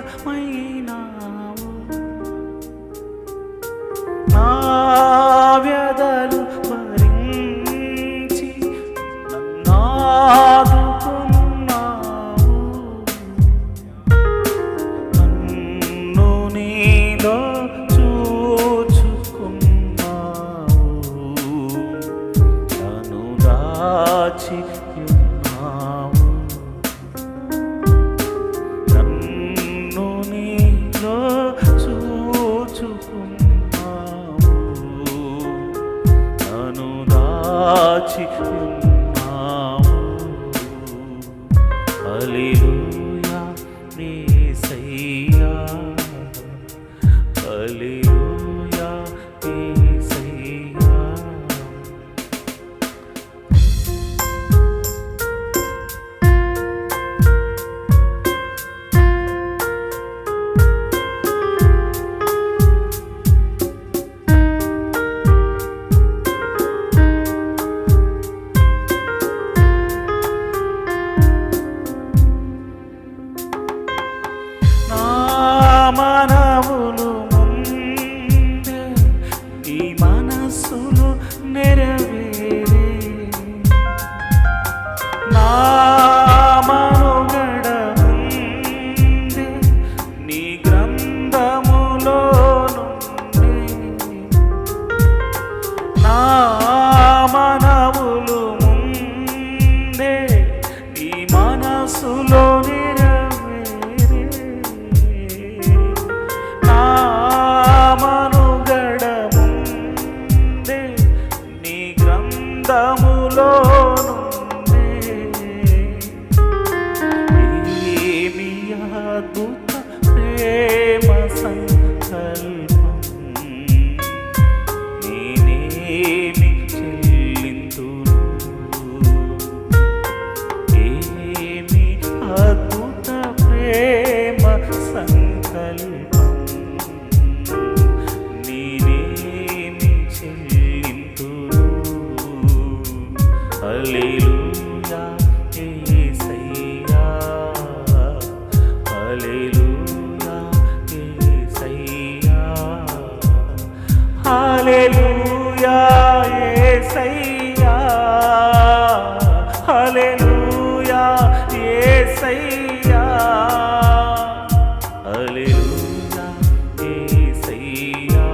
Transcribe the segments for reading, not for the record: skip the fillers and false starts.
సుఖమైనావు. నా వ్యధలు భరించి నన్నాదుకున్నావు. నన్ను నీలో చూచుకున్నావు. నన్ను దాచి ఉన్నావు. నన్ను నీలో చూచుకున్నావు. నన్ను దాచి ఉన్నావు. హల్లెలూయా యేసయ్యా. హల్లెలూయా యేసయ్యా. నా మనవులు ముందే నీ మనస్సులు నెరవేరే. నా మనుగడ ముందే నీ గ్రంథములో నుండే. నా మనవులు ముందే నీ మనస్సులో నెరవేరే. నా మనుగడ ముందే నీ గ్రంథములో నుండే. ఏమి అద్భుత ప్రేమ సంకల్పం. నేనేమి చెల్లింతును. ఏమి అద్భుత ప్రేమ సంకల్పం. నేనేమి చెల్లింతును. హల్లెలూయా యేసయ్యా. హల్లెలూయా యేసయ్యా. హల్లెలూయా యేసయ్యా. హల్లెలూయా యేసయ్యా. హల్లెలూయా యేసయ్యా.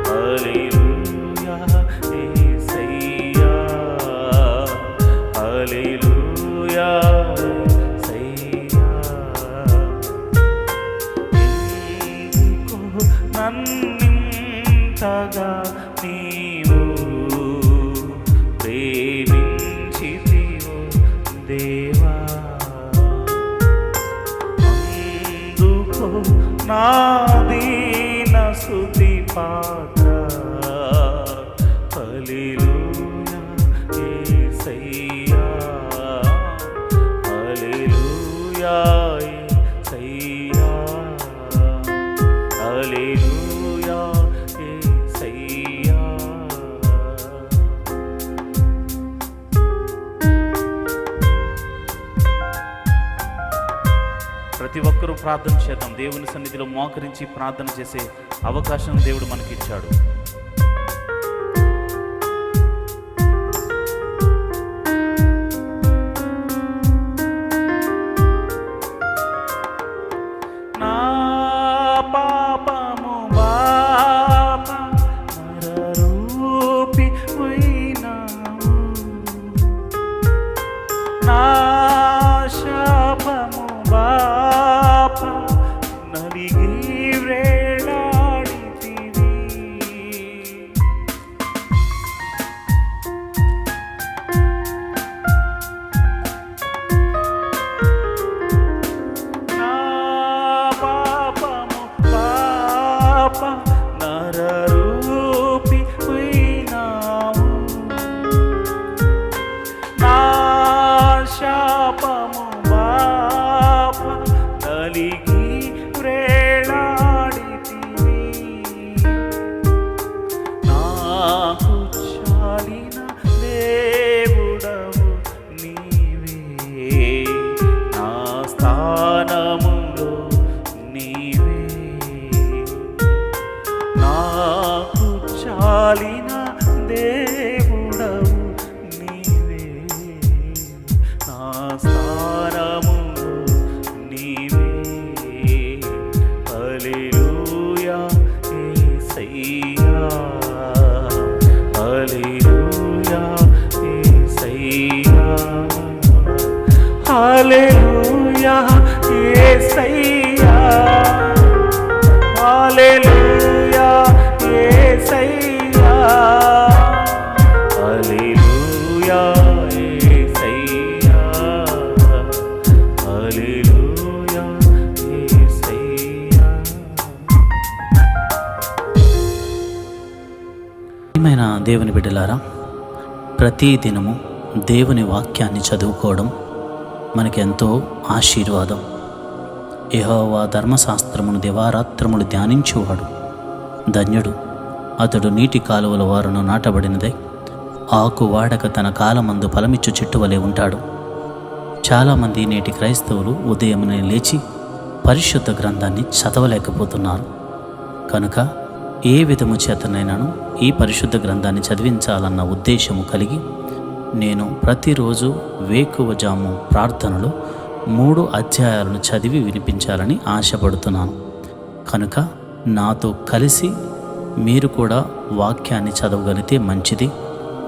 హల్లెలూయా యేసయ్యా. హల్లెలూయా యేసయ్యా. ఎందుకు నన్నింతగా నీవు ప్రేమించితివో దేవా. అందుకో నా దీన స్తుతి పాత్ర. హల్లెలూయా యేసయ్యా. హల్లెలూయా యేసయ్యా. హల్లెలూయా యేసయ్యా. ప్రతి ఒక్కరూ ప్రార్థన చేద్దాం. దేవుని సన్నిధిలో మోకరించి ప్రార్థన చేసే అవకాశం దేవుడు మనకిచ్చాడు. నా పాపము బాప నరరూపి వైనావు. నా శాపము బాప నలిగి వ్రేలాడితివి. స్థానము నీవే. హల్లెలూయా యేసయ్యా, హల్లెలూయా యేసయ్యా, హల్లెలూయా యేసయ్యా, హల్లెలూయా యేసయ్యా, హల్లెలూయా యేసయ్యా, హల్లెలూయా యేసయ్యా. ప్రియమైన దేవుని బిడ్డలారా, ప్రతి దినము దేవుని వాక్యాన్ని చదువుకోవడం మనకెంతో ఆశీర్వాదం. యెహోవా ధర్మశాస్త్రమును దివారాత్రములు ధ్యానించువాడు ధన్యుడు. అతడు నీటి కాలువల వారును నాటబడినదై ఆకు వాడక తన కాలమందు ఫలమిచ్చు చెట్టు వలె ఉంటాడు. చాలామంది నేటి క్రైస్తవులు ఉదయమునే లేచి పరిశుద్ధ గ్రంథాన్ని చదవలేకపోతున్నారు. కనుక ఏ విధము చేతనైనాను ఈ పరిశుద్ధ గ్రంథాన్ని చదివించాలన్న ఉద్దేశము కలిగి నేను ప్రతిరోజు వేకువజాము ప్రార్థనలో 3 అధ్యాయాలను చదివి వినిపించాలని ఆశపడుతున్నాను. కనుక నాతో కలిసి మీరు కూడా వాక్యాన్ని చదవగలిగితే మంచిది.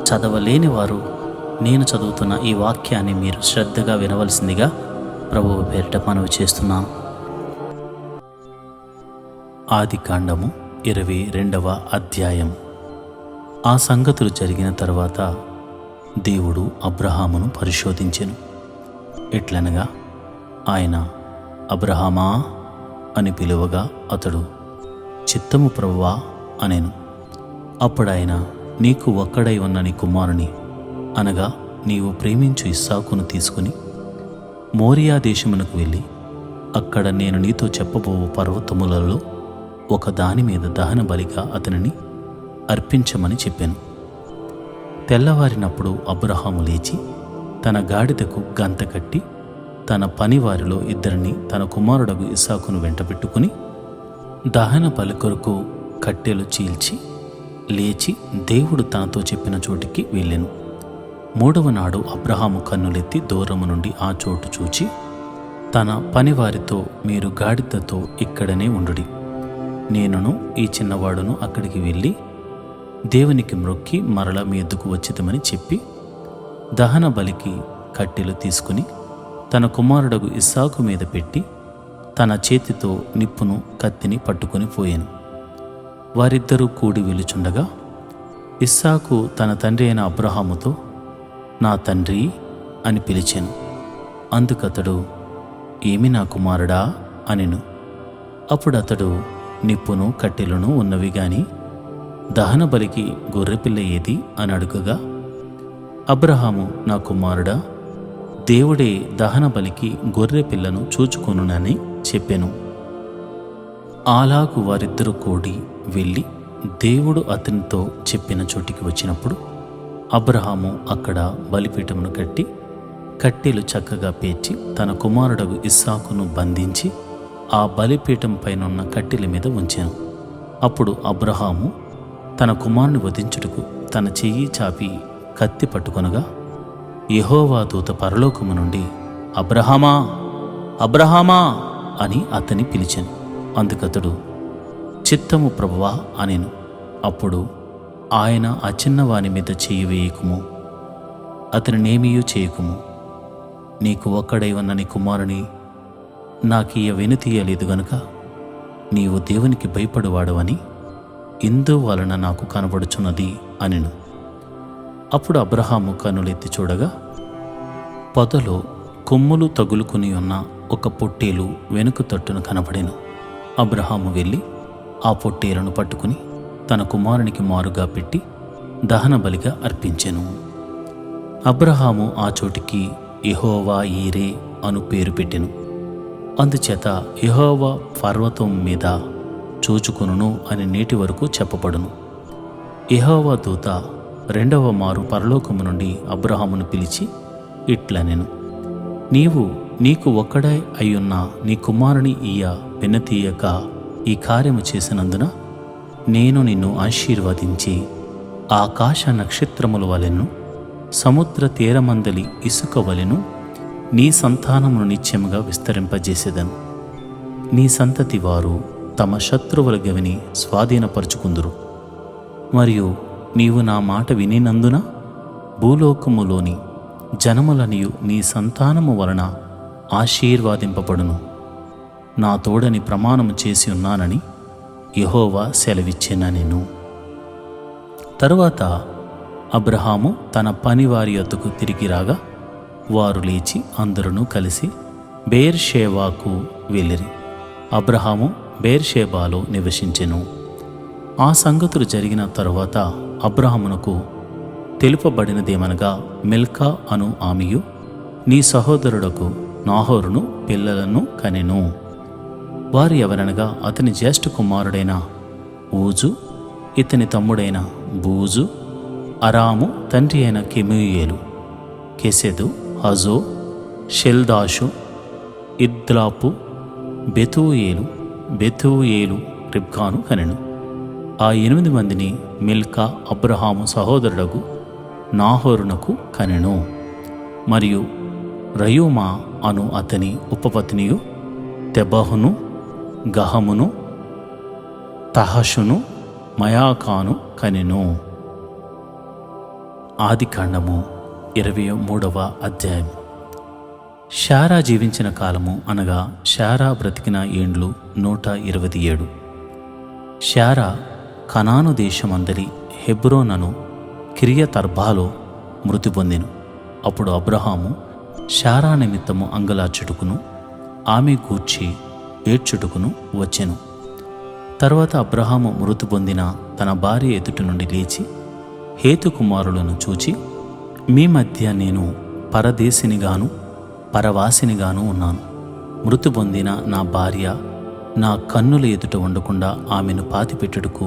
చదవలేని వారు నేను చదువుతున్న ఈ వాక్యాన్ని మీరు శ్రద్ధగా వినవలసిందిగా ప్రభువు పేరిట మనవి చేస్తున్నాను. ఆదికాండము 22వ అధ్యాయం. ఆ సంగతులు జరిగిన తర్వాత దేవుడు అబ్రహామును పరిశోధించెను. ఎట్లనగా ఆయన అబ్రహామా అని పిలువగా అతడు చిత్తము ప్రభువా అనెను. అప్పుడాయన నీకు ఒక్కడై ఉన్న నీ కుమారుని అనగా నీవు ప్రేమించు ఇస్సాకును తీసుకుని మోరియా దేశమునకు వెళ్ళి అక్కడ నేను నీతో చెప్పబోవు పర్వతములలో ఒక దాని మీద దహన బలిగా అతనిని అర్పించమని చెప్పాను. తెల్లవారినప్పుడు అబ్రహాము లేచి తన గాడిదకు గంత కట్టి తన పనివారిలో 2 తన కుమారుడగు ఇస్సాకును వెంటబెట్టుకుని దహన బలి కొరకు కట్టెలు చీల్చి లేచి దేవుడు తనతో చెప్పిన చోటికి వెళ్ళెను. 3వ నాడు అబ్రహాము కన్నులెత్తి దూరము నుండి ఆ చోటు చూచి తన పనివారితో మీరు గాడిదతో ఇక్కడనే ఉండుడి, నేనును ఈ చిన్నవాడును అక్కడికి వెళ్ళి దేవునికి మ్రొక్కి మరల మీ ఎద్దుకు వచ్చిదమని చెప్పి దహన బలికి కట్టెలు తీసుకుని తన కుమారుడగు ఇస్సాకు మీద పెట్టి తన చేతితో నిప్పును కత్తిని పట్టుకొని పోయాను. వారిద్దరూ కూడి వెలుచుండగా ఇస్సాకు తన తండ్రి అయిన అబ్రహాముతో నా తండ్రి అని పిలిచాను. అందుకతడు ఏమి నా కుమారుడా అనెను. అప్పుడు అతడు నిప్పును కట్టెలను ఉన్నవి గాని దహన బలికి గొర్రెపిల్ల ఏది అని అడుగగా అబ్రహాము నా కుమారుడా, దేవుడే దహన బలికి గొర్రె పిల్లను చూచుకొనునని చెప్పెను. అలాగు వారిద్దరూ కూడి వెళ్ళి దేవుడు అతనితో చెప్పిన చోటికి వచ్చినప్పుడు అబ్రహాము అక్కడ బలిపీఠమును కట్టి కట్టెలు చక్కగా పేర్చి తన కుమారుడగు ఇస్సాకును బంధించి ఆ బలిపీఠం పైనున్న కట్టెల మీద ఉంచాను. అప్పుడు అబ్రహాము తన కుమారుని వధించుటకు తన చెయ్యి చాపి కత్తి పట్టుకొనగా యెహోవా దూత పరలోకము నుండి అబ్రహామా అబ్రహామా అని అతని పిలిచెను. అందుకతడు చిత్తము ప్రభువా అనెను. అప్పుడు ఆయన ఆ చిన్నవాని మీద చెయ్యి వేయకుము, అతనినేమీయూ చేయకుము, నీకు ఒక్కడై ఉన్న నీ కుమారుని నాకీయ వెనుతీయలేదు గనుక నీవు దేవునికి భయపడువాడవని ఇందువలన నాకు కనబడుచున్నది అనెను. అప్పుడు అబ్రహాము కన్నులెత్తి చూడగా పొదలో కొమ్ములు తగులుకుని ఉన్న ఒక పొట్టేలు వెనుక తట్టును కనబడెను. అబ్రహాము వెళ్ళి ఆ పొట్టేలను పట్టుకుని తన కుమారునికి మారుగా పెట్టి దహన బలిగా అర్పించెను. అబ్రహాము ఆ చోటికి యెహోవా ఈరే అను పేరు పెట్టెను. అందుచేత యెహోవా పర్వతం మీద చూచుకొనును అని నేటి వరకు చెప్పబడును. యెహోవా దూత 2వ మారు పరలోకము నుండి అబ్రహామును పిలిచి ఇట్లనెను, నీకు ఒక్కడై అయ్యున్న నీ కుమారుని వెనతీయక ఈ కార్యము చేసినందున నేను నిన్ను ఆశీర్వదించి ఆకాశ నక్షత్రముల వలెను సముద్ర తీరమందలి ఇసుక వలెను నీ సంతానమును నిత్యముగా విస్తరింపజేసేదను. నీ సంతతి వారు తమ శత్రువుల గవిని స్వాధీనపరుచుకుందురు. మరియు నీవు నా మాట వినినందున భూలోకములోని జనములనియు నీ సంతానము వలన ఆశీర్వాదింపబడును. నా తోడని ప్రమాణము చేసి ఉన్నానని యెహోవా సెలవిచ్చెననెను. తరువాత అబ్రహాము తన పనివారి యొద్దకు తిరిగి రాగా వారు లేచి అందరూ కలిసి బెయేర్షెబాకు వెళ్ళిరి. అబ్రహాము బెయేర్షెబాలో నివసించెను. ఆ సంగతులు జరిగిన తరువాత అబ్రహామునకు తెలుపబడినదేమనగా, మిల్కా అను ఆమెయు నీ సహోదరుడకు నాహోరును పిల్లలను కనెను. వారు ఎవరనగా అతని జ్యేష్ఠ కుమారుడైన ఊజు, ఇతని తమ్ముడైన బూజు, అరాము తండ్రి అయిన కెమూయేలు, కెసెదు, హజో, షెల్దాషు, ఇద్లాపు, బెతూయేలు రిబ్కాను కనెను. ఆ 8 మందిని మిల్కా అబ్రహాము సహోదరుడకు నాహోరునకు కనెను. మరియు రయూమా అను అతని ఉపపత్నియు తెబహును, గహమును, తహషును, మయాకాను కనెను. ఆదికాండము 23వ అధ్యాయం. శారా జీవించిన కాలము అనగా శారా బ్రతికిన ఏండ్లు 127. శారా కనాను దేశమందలి హెబ్రోనను కిరియతర్బాలో మృతి పొందెను. అప్పుడు అబ్రహాము శారా నిమిత్తము అంగలార్చుటకును ఆమె గూర్చి ఏడ్చుటకును వచ్చెను. తర్వాత అబ్రహాము మృతి పొందిన తన భార్య ఎదుటి నుండి లేచి హేతు కుమారులను చూచి, మీ మధ్య నేను పరదేశినిగాను పరవాసినిగాను ఉన్నాను. మృతి పొందిన నా భార్య నా కన్నుల ఎదుట ఉండకుండా ఆమెను పాతిపెట్టుటకు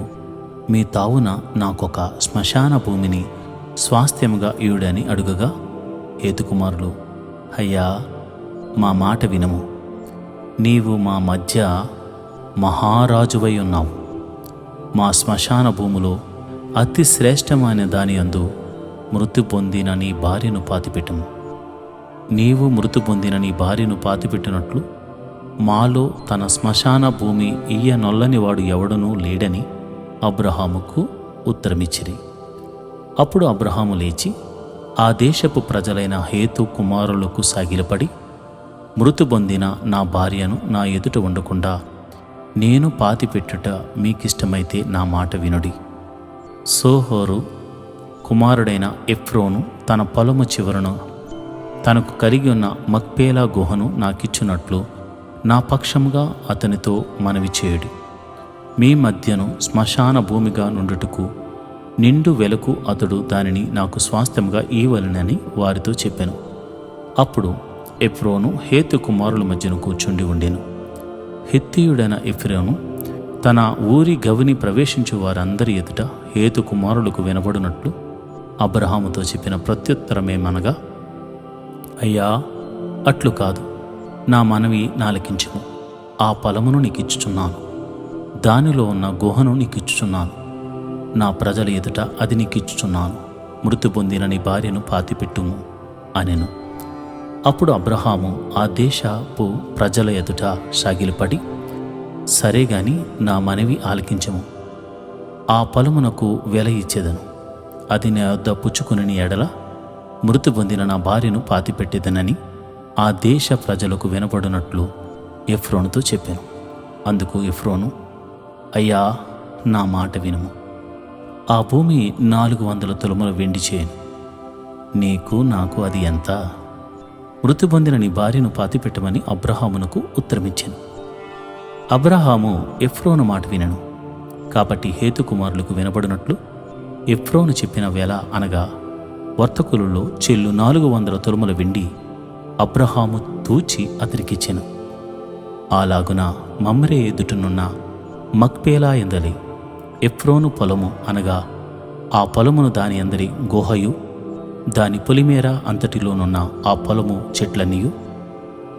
మీ తావున నాకొక శ్మశాన భూమిని స్వాస్థ్యముగా ఇయుడని అడుగగా, హేతుకుమారులు, అయ్యా, మా మాట వినము. నీవు మా మధ్య మహారాజువై ఉన్నావు. మా శ్మశాన భూములో అతి శ్రేష్టమైన దాని యందు మృతి పొందిన నీ భార్యను పాతిపెట్టము. నీవు మృతి పొందిన నీ భార్యను పాతిపెట్టినట్లు మాలో తన శ్మశాన భూమి ఇయ్యనొల్లని వాడు ఎవడనూ లేడని అబ్రహాముకు ఉత్తరమిచ్చిరి. అప్పుడు అబ్రహాము లేచి ఆ దేశపు ప్రజలైన హేతు కుమారులకు సాగిలపడి, మృతి పొందిన నా భార్యను నా ఎదుట ఉండకుండా నేను పాతిపెట్టుట మీకిష్టమైతే నా మాట వినుడి. సోహోరు కుమారుడైన ఎఫ్రోను తన పొలము చివరను తనకు కలిగి ఉన్న మక్పేలా గుహను నాకిచ్చునట్లు నా పక్షముగా అతనితో మనవి చేయుడి. మీ మధ్యను శ్మశాన భూమిగా నుండుటకు నిండు వెలకు అతడు దానిని నాకు స్వాస్థ్యముగా ఇవ్వవలెనని వారితో చెప్పెను. అప్పుడు ఎఫ్రోను హేతు కుమారుల మధ్యను కూర్చుండి ఉండెను. హిత్తీయుడైన ఎఫ్రోను తన ఊరి గవిని ప్రవేశించు వారందరి ఎదుట హేతు కుమారులకు వినబడినట్లు అబ్రహాముతో చెప్పిన ప్రత్యుత్తరమేమనగా, అయ్యా, అట్లు కాదు, నా మనవి నాలకించము. ఆ పొలమును నీకిచ్చుచున్నాను, దానిలో ఉన్న గుహను నీకిచ్చుచున్నాను, నా ప్రజల ఎదుట అది నీకిచ్చుచున్నాను. మృతి పొందిన నీ భార్యను పాతిపెట్టుము అనెను. అప్పుడు అబ్రహాము ఆ దేశపు ప్రజల ఎదుట సాగిలపడి, సరే గాని నా మనవి ఆలకించము. ఆ పొలమునకు వెల ఇచ్చేదను. అది నా యొద్ద పుచ్చుకుని ఎడల మృతి పొందిన నా భార్యను పాతిపెట్టేదనని ఆ దేశ ప్రజలకు వినబడినట్లు ఎఫ్రోనుతో చెప్పాను. అందుకు ఎఫ్రోను, అయ్యా, నా మాట వినుము. ఆ భూమి 400 తులముల వెండి చేయను. నీకు నాకు అది ఎంత? మృతి పొందిన నీ భార్యను పాతిపెట్టమని అబ్రహామునకు ఉత్తరమిచ్చాను. అబ్రహాము ఎఫ్రోను మాట వినను. కాబట్టి హేతుకుమారులకు వినబడినట్లు ఎఫ్రోను చెప్పిన వేళ అనగా వర్తకులలో చెల్లు 400 తులముల వెండి అబ్రహాము తూచి అతనికిచ్చెను. అలాగున మమ్రే ఎదుటనున్న మక్పేలా ఎందలి ఎఫ్రోను పొలము అనగా ఆ పొలమును దాని అందరి గుహయు దాని పొలిమేర అంతటిలోనున్న ఆ పొలము చెట్లన్నీయు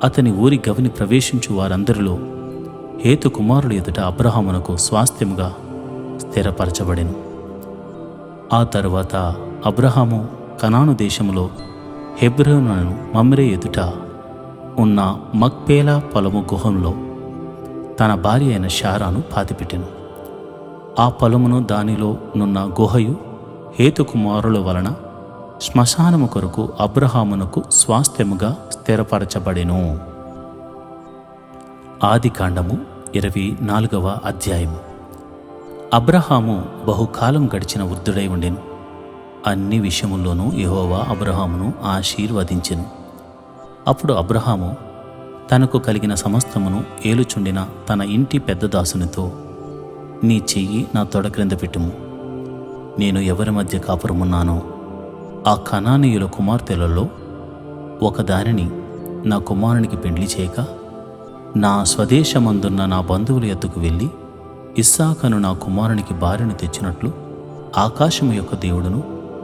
అతని ఊరి గవిని ప్రవేశించు వారందరిలో హేతు కుమారుడు ఎదుట అబ్రహామునకు స్వాస్థ్యముగా స్థిరపరచబడెను. ఆ తరువాత అబ్రహాము కనాను దేశములో హెబ్రోనును మమ్రే ఎదుట ఉన్న మక్పేలా పొలము గుహంలో తన భార్య అయిన శారాను పాతిపెట్టెను. ఆ పొలమును దానిలో నున్న గుహయు హేతుకుమారుల వలన శ్మశానము కొరకు అబ్రహామునకు స్వాస్థ్యముగా స్థిరపరచబడెను. ఆదికాండము 24వ అధ్యాయము. అబ్రహాము బహుకాలం గడిచిన వృద్ధుడై ఉండెను. అన్ని విషయముల్లోనూ యెహోవా అబ్రహామును ఆశీర్వదించెను. అప్పుడు అబ్రహాము తనకు కలిగిన సమస్తమును ఏలుచుండిన తన ఇంటి పెద్ద దాసునితో, నీ చెయ్యి నా తొడ క్రింద పెట్టుము. నేను ఎవరి మధ్య కాపురమున్నానో ఆ కనానీయుల కుమార్తెలలో ఒకదానిని నా కుమారునికి పెండ్లి చేయక, నా స్వదేశమందున్న నా బంధువుల యొద్దకు వెళ్ళి ఇస్సాకును నా కుమారునికి భార్యను తెచ్చినట్లు ఆకాశము యొక్క దేవుడును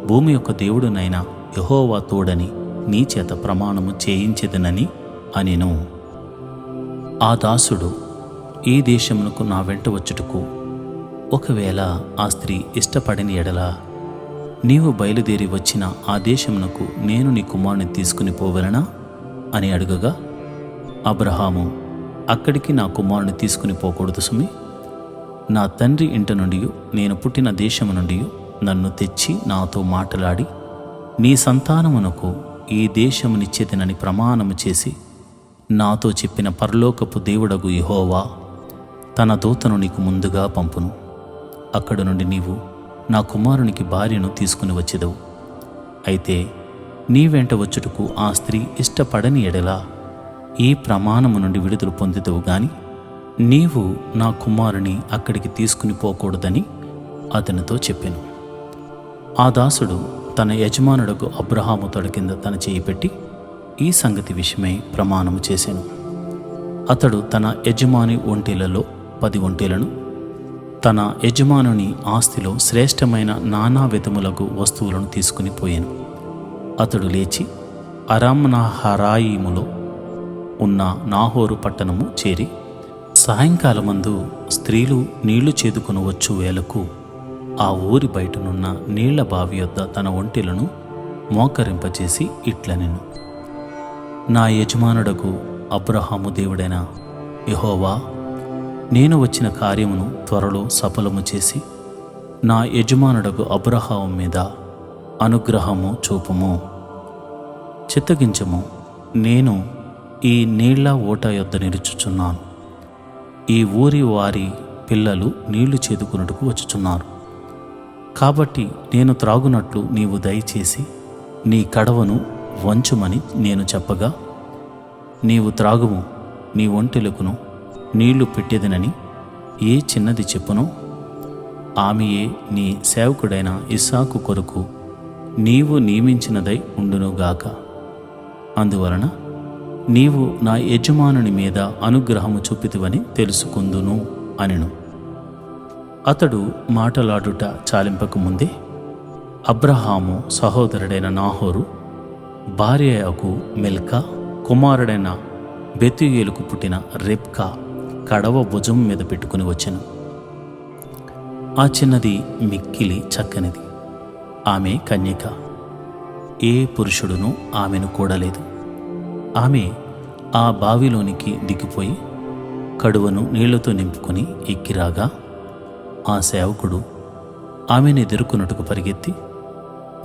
భూమి యొక్క దేవుడునైన యెహోవా తోడని నీ చేత ప్రమాణము చేయించెదనని అనెను. ఆ దాసుడు, ఈ దేశమునకు నా వెంట వచ్చుటకు ఒకవేళ ఆ స్త్రీ ఇష్టపడని ఎడల నీవు బయలుదేరి వచ్చిన ఆ దేశమునకు నేను నీ కుమారుని తీసుకుని పోవలనా అని అడుగగా, అబ్రహాము, అక్కడికి నా కుమారుని తీసుకుని పోకూడదు సుమి. నా తండ్రి ఇంట నుండి నేను పుట్టిన దేశము నుండి నన్ను తెచ్చి నాతో మాట్లాడి నీ సంతానమునకు ఈ దేశమునిచ్చేదనని ప్రమాణము చేసి నాతో చెప్పిన పరలోకపు దేవుడగు యెహోవా తన దూతను నీకు ముందుగా పంపును. అక్కడ నుండి నీవు నా కుమారునికి భార్యను తీసుకుని వచ్చెదవు. అయితే నీ వెంట వచ్చుటకు ఆ స్త్రీ ఇష్టపడని ఎడల ఈ ప్రమాణము నుండి విడుదల పొందుతావు గాని నీవు నా కుమారుని అక్కడికి తీసుకుని పోకూడదని అతనితో చెప్పెను. ఆ దాసుడు తన యజమానుడకు అబ్రహాము తొడ కింద తన చేయి పెట్టి ఈ సంగతి విషయమై ప్రమాణము చేసెను. అతడు తన యజమాని ఒంటెలలో 10 ఒంటెలను, తన యజమానుని ఆస్తిలో శ్రేష్టమైన నానా విధములకు వస్తువులను తీసుకుని పోయాను. అతడు లేచి అరామ్నహరాయిములో ఉన్న నాహోరు పట్టణము చేరి సాయంకాలమందు స్త్రీలు నీళ్లు చేదుకుని వచ్చు వేళకు ఆ ఊరి బయటనున్న నీళ్ల బావి యొద్ద తన ఒంటెలను మోకరింపచేసి ఇట్లనెను, నా యజమానుడకు అబ్రహాము దేవుడైన యెహోవా, నేను వచ్చిన కార్యమును త్వరలో సఫలము చేసి నా యజమానుడకు అబ్రహాము మీద అనుగ్రహము చూపుము. చిత్తగించము, నేను ఈ నీళ్ల ఓట యొద్ద నిలుచుచున్నాను. ఈ ఊరి వారి పిల్లలు నీళ్లు చేదుకున్నట్టుకు వచ్చుచున్నారు. కాబట్టి నేను త్రాగునట్లు నీవు దయచేసి నీ కడవను వంచుమని నేను చెప్పగా, నీవు త్రాగుము, నీ ఒంటెలకును నీళ్లు పెట్టేదనని ఏ చిన్నది చెప్పునో ఆమెయే నీ సేవకుడైన ఇస్సాకు కొరకు నీవు నియమించినదై ఉండునుగాక. అందువలన నీవు నా యజమానుని మీద అనుగ్రహము చూపితివని తెలుసుకుందును అనెను. అతడు మాటలాడుట చాలింపక ముందే అబ్రహాము సహోదరుడైన నాహోరు భార్యకు మిల్కా, కుమారుడైన బెతూయేలుకు పుట్టిన రెబ్కా కడవ భుజం మీద పెట్టుకుని వచ్చెను. ఆ చిన్నది మిక్కిలి చక్కనిది. ఆమె కన్యక. ఏ పురుషుడును ఆమెను కూడలేదు. ఆమె ఆ బావిలోనికి దిగిపోయి కడువను నీళ్లతో నింపుకొని ఎక్కిరాగా ఆ సేవకుడు ఆమెను ఎదుర్కొన్నట్టుకు పరిగెత్తి,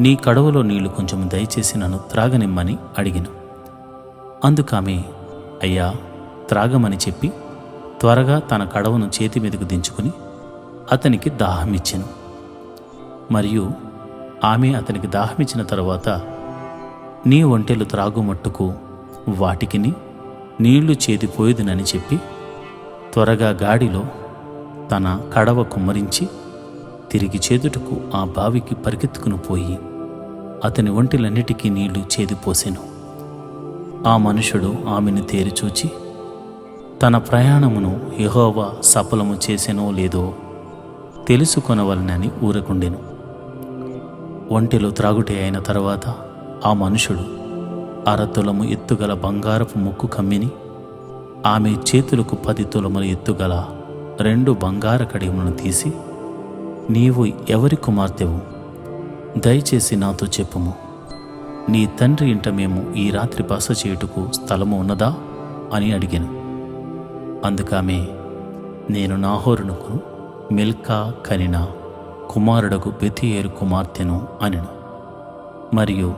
నీ కడవలో నీళ్లు కొంచెం దయచేసి నన్ను త్రాగనిమ్మని అడిగిన. అందుకామె, అయ్యా త్రాగమని చెప్పి త్వరగా తన కడవను చేతి మీదకు దించుకుని అతనికి దాహమిచ్చెను. మరియు ఆమె అతనికి దాహమిచ్చిన తరువాత, నీ ఒంటెలు త్రాగుమట్టుకు వాటికిని నీళ్లు చేదిపోయేదునని చెప్పి త్వరగా గాడిలో తన కడవ కుమ్మరించి తిరిగి చేదుటకు ఆ బావికి పరిగెత్తుకుని పోయి అతని ఒంటెలన్నిటికీ నీళ్లు చేదిపోసెను. ఆ మనుషుడు ఆమెను తేరిచూచి తన ప్రయాణమును యెహోవా సఫలము చేసెనో లేదో తెలుసుకొనవలనని ఊరకుండెను. ఒంటెలు త్రాగుటే అయిన తర్వాత ఆ మనుషుడు 1/2 తులము ఎత్తుగల బంగారపు ముక్కు కమ్మిని, ఆమె చేతులకు 10 తులముల ఎత్తుగల 2 బంగారు కడియములను తీసి, నీవు ఎవరి కుమార్తెవు? దయచేసి నాతో చెప్పుము. నీ తండ్రి ఇంట మేము ఈ రాత్రి బస చేయుటకు స్థలము ఉన్నదా అని అడిగాను. అందుకామె, నేను నాహోరునకు మిల్కా కనిన కుమారుడకు బెతీయేలు కుమార్తెను అనెను. మరియు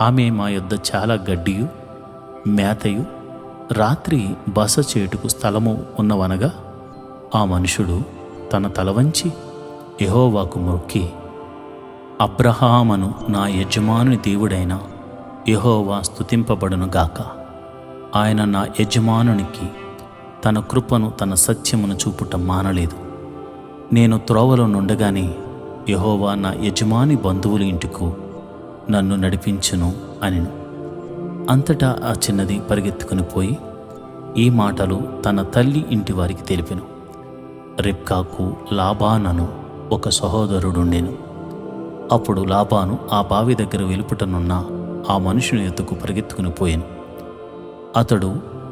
ఆమె మా యొద్ద చాలా గడ్డియు మేతయు రాత్రి బస చేయుటకు స్థలము ఉన్నవనగా, ఆ మనుషుడు తన తల వంచి యెహోవాకు మొక్కి, అబ్రహామును నా యజమానుని దేవుడైన యెహోవా స్తుతింపబడును గాక. ఆయన నా యజమానునికి తన కృపను తన సత్యమును చూపుట మానలేదు. నేను త్రోవలో నుండగానే యెహోవా నా యజమాని బంధువుల ఇంటికి నన్ను నడిపించును అనెను. అంతటా ఆ చిన్నది పరిగెత్తుకుని పోయి ఈ మాటలు తన తల్లి ఇంటి వారికి తెలిపెను. రిబ్కాకు లాబానను ఒక సహోదరుడుండెను. అప్పుడు లాబాను ఆ బావి దగ్గర వెలుపుటనున్న ఆ మనుషుని ఎత్తుకు పరిగెత్తుకుని పోయాను. అతడు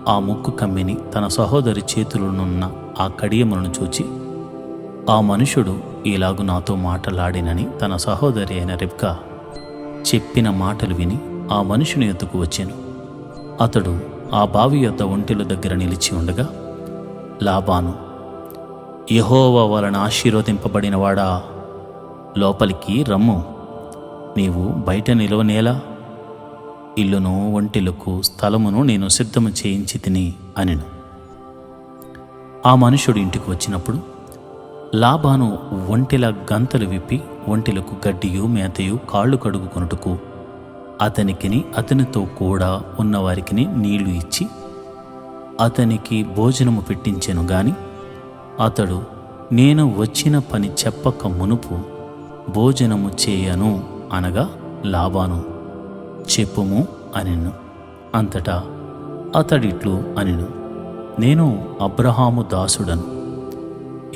ఆ ముక్కు కమ్మిని తన సహోదరి చేతులనున్న ఆ కడియములను చూచి, ఆ మనుషుడు ఇలాగు నాతో మాటలాడినని తన సహోదరి అయిన రిబ్కా చెప్పిన మాటలు విని ఆ మనుషుని ఎత్తుకు వచ్చాను. అతడు ఆ బావి యొద్ద ఒంటెల దగ్గర నిలిచి ఉండగా, లాబాను, యెహోవా వలన ఆశీర్వదింపబడినవాడా, లోపలికి రమ్ము. నీవు బయట నిలవనేలా? ఇల్లును ఒంటెలకు స్థలమును నేను సిద్ధము చేయించి తిని అనెను. ఆ మనుషుడు ఇంటికి వచ్చినప్పుడు లాబాను ఒంటెల గంతలు విప్పి ఒంటెలకు గడ్డియు మేతయు కాళ్ళు కడుగుకొనుటకు అతనికిని అతనితో కూడా ఉన్నవారికిని నీళ్లు ఇచ్చి అతనికి భోజనము పెట్టించెను. గాని అతడు, నేను వచ్చిన పని చెప్పక మునుపు భోజనము చేయను అనగా, లాబాను, చెప్పుము అనెను. అంతటా అతడిట్లు అనెను, నేను అబ్రహాము దాసుడను.